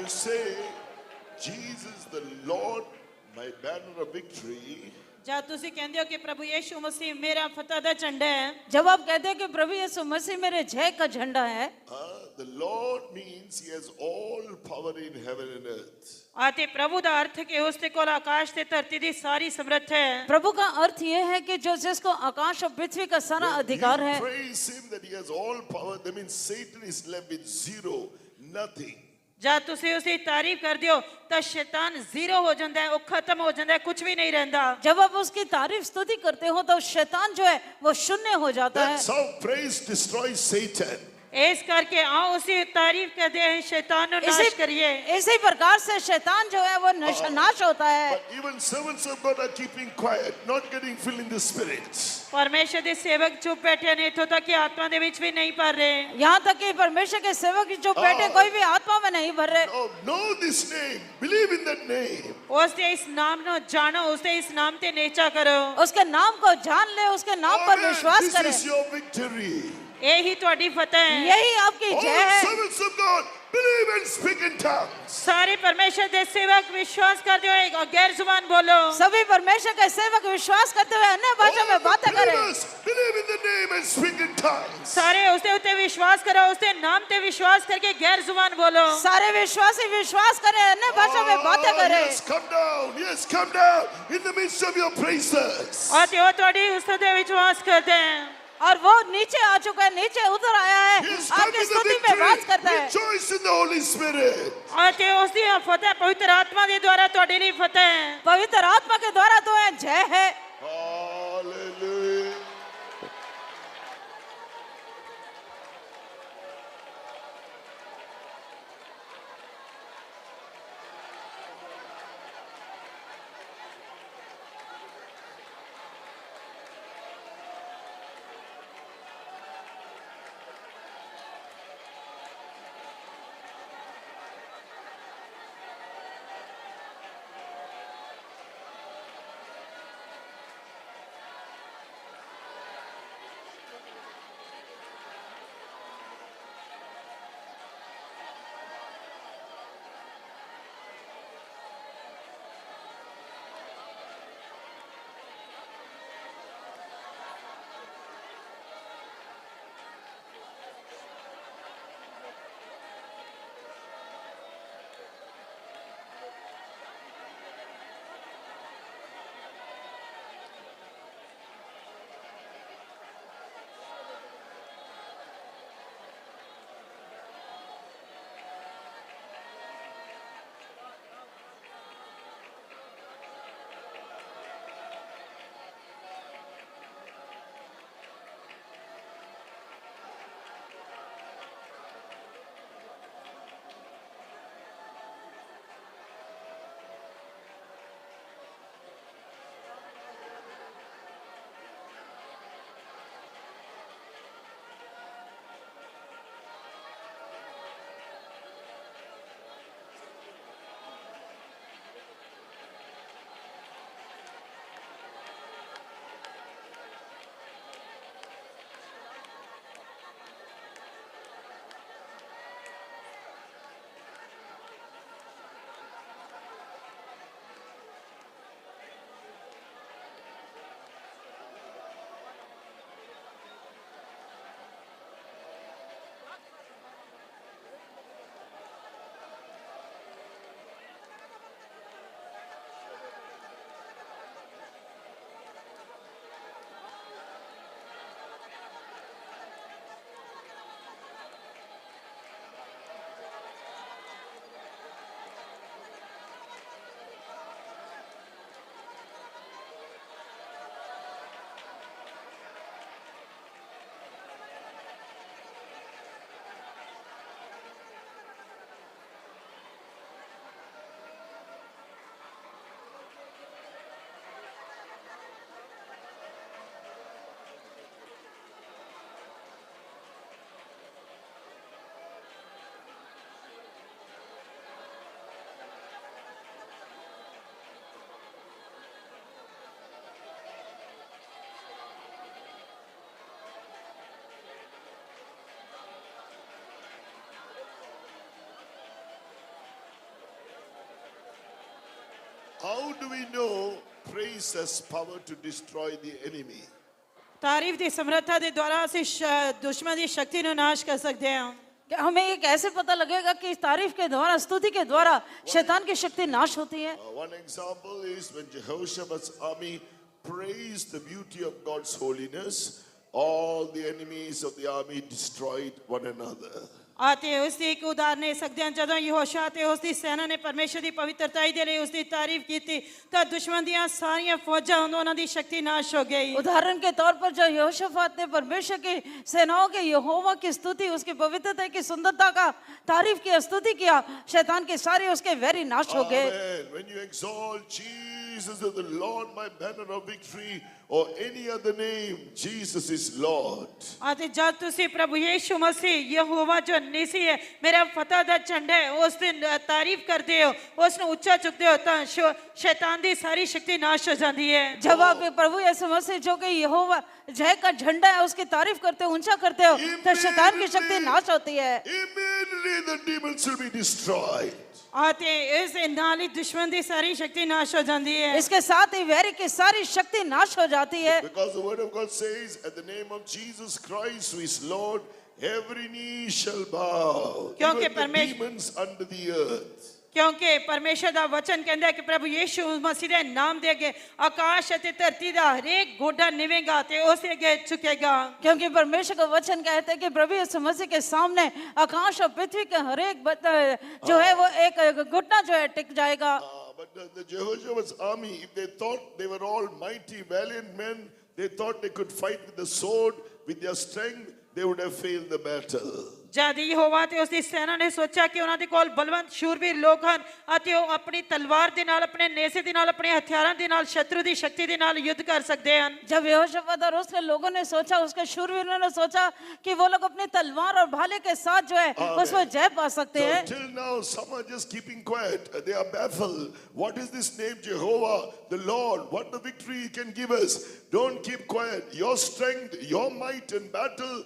you say, Jesus the Lord, my banner of victory, जब ਤੁਸੀਂ ਕਹਿੰਦੇ ਹੋ ਕਿ ਪ੍ਰਭु यीशु मसीह मेरा फतह ਦਾ ਝੰਡਾ ਹੈ, जब आप कहते हैं कि प्रभु यीशु मसीह मेरे जय का झंडा है, the Lord means He has all power in heaven and earth. ਅਤੇ ਪ੍ਰਭੂ ਦਾ ਅਰਥ ਹੈ ਕਿ ਉਸ ਦੇ ਕੋਲ ਆਕਾਸ਼ ਤੇ ਧਰਤੀ ਦੀ ਸਾਰੀ ਸਮਰੱਥ ਹੈ। प्रभु का अर्थ ये है कि जो जिसको आकाश और पृथ्वी का सारा अधिकार है, Praise Him that He has all power. That means Satan is left with zero, nothing. ਜਦ ਤੁਸੀਂ ਉਸ ਦੀ ਤਾਰੀਫ ਕਰਦੇ ਹੋ ਤਾਂ ਸ਼ੈਤਾਨ ਜ਼ੀਰੋ ਹੋ ਜਾਂਦਾ ਹੈ, ਉਹ ਖਤਮ ਹੋ ਜਾਂਦਾ ਹੈ, ਕੁਝ ਵੀ ਨਹੀਂ ਰਹਿੰਦਾ। जब आप उसकी तारीफ स्तुति करते हो तो शैतान जो है वो शून्य हो जाता है। That's how praise destroys Satan. ਇਸ ਕਰਕੇ आओ उसी तारीफ करते हैं, शैतान को नाश करिए। इसी प्रकार से शैतान जो है वो नाश होता है। But even servants of God are keeping quiet, not getting filled in the Spirit. परमेश्वर ਦੇ ਸੇਵਕ ਚੁੱਪ ਬੈਠੇ ਨੇ, ਇੱਥੋਂ ਤੱਕ ਕਿ ਆਤਮਾ ਦੇ ਵਿੱਚ ਵੀ ਨਹੀਂ ਭਰ ਰਹੇ। यहाँ तक कि परमेश्वर के सेवक जो बैठे कोई भी आत्मा में नहीं भर रहे। Oh, know this name, believe in that name. ਉਸ ਦੇ ਇਸ ਨਾਮ ਨੂੰ ਜਾਣੋ, ਉਸ ਦੇ ਇਸ ਨਾਮ ਤੇ ਨੇਚਾ ਕਰੋ। उसके नाम को जान ले, उसके नाम पर विश्वास This करें। is your victory. यही ਤੁਹਾਡੀ फतह है। यही आपकी All जय है। servants of God, believe and speak in tongues. सारे परमेश्वर ਦੇ सेवक विश्वास करते हुए गैर जुबान बोलो। सभी परमेश्वर के सेवक विश्वास करते हुए अन्य भाषा में बातें All करें। believers, believe in the name and speak in tongues. सारे उसके उत्ते विश्वास करो, उसके नाम ते विश्वास करके गैर जुबान बोलो। सारे विश्वासी विश्वास करें, अन्य भाषा में बातें करें। Yes, come down. Yes, come down in the midst of your praises. और वो ਤੁਹਾਡੀ ਉਸ ਤੇ विश्वास करते हैं। और वो नीचे आ चुका है, नीचे उतर आया है, Yes, come आपकी to the स्तुति में वास करता victory. है। Rejoice in the Holy Spirit. और ते ਉਸ ਦੀ फतह पवित्र आत्मा ਦੇ द्वारा ਤੁਹਾਡੇ ਲਈ फतह है। पवित्र आत्मा के द्वारा तो है जय है। Hallelujah. How do we know praise has power to destroy the enemy? ਤਾਰੀਫ ਦੀ ਸਮਰੱਥਾ ਦੇ ਦੁਆਰਾ ਅਸੀਂ ਦੁਸ਼ਮਣ ਦੀ ਸ਼ਕਤੀ ਨੂੰ ਨਾਸ਼ ਕਰ ਸਕਦੇ ਹਾਂ। कि हमें ये कैसे पता लगेगा कि तारीफ के द्वारा, स्तुति के द्वारा शैतान की शक्ति नाश होती है? One example is when Jehoshaphat's army praised the beauty of God's holiness, all the enemies of the army destroyed one another. ਆਤੇ ਉਸ ਦੀ ਇੱਕ ਉਦਾਹਰਨ ਦੇ ਸਕਦੇ ਹਾਂ। ਜਦੋਂ ਯਹੋਸ਼ਾ ਤੇ ਉਸ ਦੀ ਸੈਨਾ ਨੇ ਪਰਮੇਸ਼ਰ ਦੀ ਪਵਿੱਤਰਤਾਈ ਦੇ ਲਈ ਉਸ ਦੀ ਤਾਰੀਫ ਕੀਤੀ ਤਾਂ ਦੁਸ਼ਮਣ ਦੀਆਂ ਸਾਰੀਆਂ ਫੌਜਾਂ ਉਹਨਾਂ ਦੀ ਸ਼ਕਤੀ ਨਾਸ਼ ਹੋ गई। उदाहरण के तौर पर जो यहोशाफात ने परमेश्वर की सेनाओं के यहोवा की स्तुति, उसकी पवित्रता की सुंदरता का तारीफ किया, स्तुति किया, शैतान के सारे उसके वैरी नाश हो गए। Amen. When you exalt Jesus as the Lord, my banner of victory, or any other name, Jesus is Lord. आते जब तुसी प्रभु यीशु मसीह यहोवा जो निसी है, मेरा फतह दा झंडा है, उस दिन तारीफ करते हो, उसने ऊंचा चुकते हो तो शैतान दी सारी शक्ति नाश हो जाती है। जब आप प्रभु यीशु मसीह जो कि यहोवा जय का झंडा है उसकी तारीफ करते हो, ऊंचा करते हो, तो शैतान की शक्ति नाश होती है। Immediately the demons will be destroyed. आते इस नाली दुश्मन दी सारी शक्ति नाश हो जाती है। इसके साथ ही वैरी की सारी शक्ति नाश हो जाती है। Because the word of God says, at the name of Jesus Christ, who is Lord, every knee shall bow. क्योंकि Even the demons under the earth. क्योंकि परमेश्वर दा वचन कहता है कि प्रभु यीशु मसीह दे नाम दे अगे आकाश अते धरती दा हरेक गोडा निवेगा ते उस अगे झुकेगा। क्योंकि परमेश्वर का वचन कहता है कि प्रभु यीशु मसीह के सामने आकाश और पृथ्वी के हरेक जो है वो एक घुटना जो है टिक जाएगा। But the Jehoshaphat's army, if they thought they were all mighty, valiant men, they thought they could fight with the sword, with their strength, they would have failed the battle. जद यहोवा ते उसदी सेना ने सोचा कि उन्हां दे कोल बलवंत शूरवीर लोग हन अते ओ अपनी तलवार दे नाल, अपने नेज़े दे नाल, अपने हथियारां दे नाल शत्रु दी शक्ति दे नाल युद्ध कर सकदे हन। जब यहोशाफात और उसके लोगों ने सोचा, उसके शूरवीरों ने सोचा कि वो लोग अपनी तलवार और भाले के साथ जो है उस पर जय पा सकते हैं। Till now, some are just keeping quiet. They are baffled. What is this name, Jehovah, the Lord? What the victory he can give us? Don't keep quiet. Your strength, your might in battle,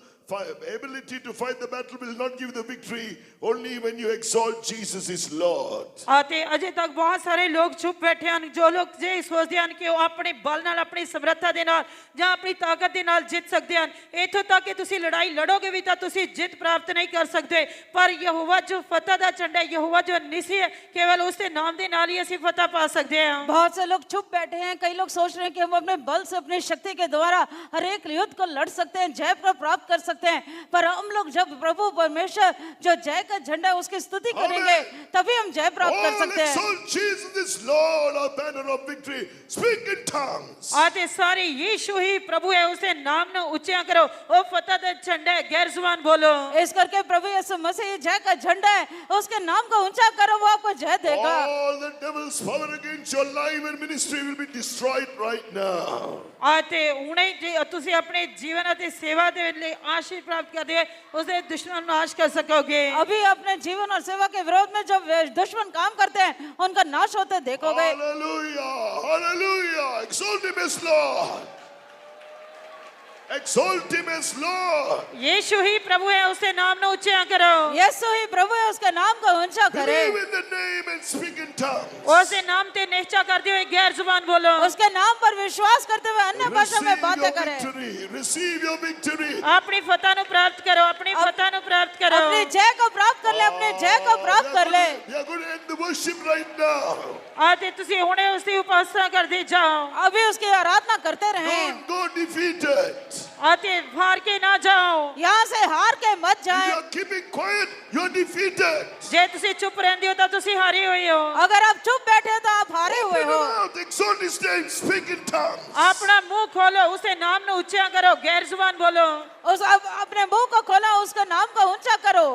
ability to fight the battle will not give the victory. Only when you exalt Jesus is Lord. आते अजे तक बहुत सारे लोग चुप बैठे हैं। जो लोग ये सोचते हैं कि वो अपने बल नाल, अपनी समर्था दे नाल या अपनी ताकत दे नाल जित सकते हैं, इत्थों तक कि तुसी लड़ाई लड़ोगे भी तो तुसी जित प्राप्त नहीं कर सकते। पर यहोवा जो फतह दा झंडा है, यहोवा जो निसी है, केवल उसके नाम दे नाल ही ऐसी फतह पा सकते हैं। बहुत से लोग चुप बैठे हैं। कई लोग सोच रहे हैं कि हम अपने बल से, अपनी शक्ति के द्वारा हर एक युद्ध को लड़ सकते हैं, जय प्राप्त कर सकते हैं। पर हम लोग जब प्रभु परमेश्वर जो जय का झंडा है उसकी स्तुति करेंगे तभी हम जय प्राप्त कर सकते हैं। Exalt Jesus is Lord, our banner of victory. Speak in tongues. आते सारे यीशु ही प्रभु है, उसे नाम न ऊंचा करो, ओ फतह दा झंडा है, गैर जुबान बोलो। इस करके प्रभु यीशु मसीह जय का झंडा है, उसके नाम को ऊंचा करो, वो आपको जय देगा। All the devil's power against your life and ministry will be destroyed right now. आते उन्हें तुसी अपने जीवन अते सेवा दे लिए आशीष प्राप्त कर दे, उसे दुश्मन नाश कर सकोगे। अभी अपने जीवन और सेवा के विरोध में जो दुश्मन काम करते हैं उनका नाश होते देखोगे। Hallelujah, hallelujah. Exalt him as Lord. Exalt him as Lord. यीशु ही प्रभु है, उसे नाम न ऊंचा करो। यीशु ही प्रभु है, उसके नाम को ऊंचा करे। Believe in the name and speak in tongues. उसे नाम ते निश्चय करते हुए गैर जुबान बोलो। उसके नाम पर विश्वास करते हुए अन्य भाषा में बातें करें। Receive your victory. अपनी फतह नु प्राप्त करो, अपनी फतह नु प्राप्त करो। अपनी जय को प्राप्त कर ले, अपनी जय को प्राप्त कर ले। We are going to end the worship right now. आते तुसी हुणे उसकी उपासना कर दी जाओ। अभी उसकी आराधना करते रहें। Don't go defeated. आते हार के ना जाओ। यहाँ से हार के मत If जाएं। you are keeping quiet, you are defeated. जे तुसी चुप रहंदे हो तो तुसी हारे हुए हो। अगर आप चुप बैठे हो तो आप हारे हुए Open हो। your mouth, exalt his name, speak in tongues. अपना मुंह खोलो, उसे नाम न ऊंचा करो, गैर जुबान बोलो। अपने मुंह को खोला, उसका नाम को ऊंचा करो।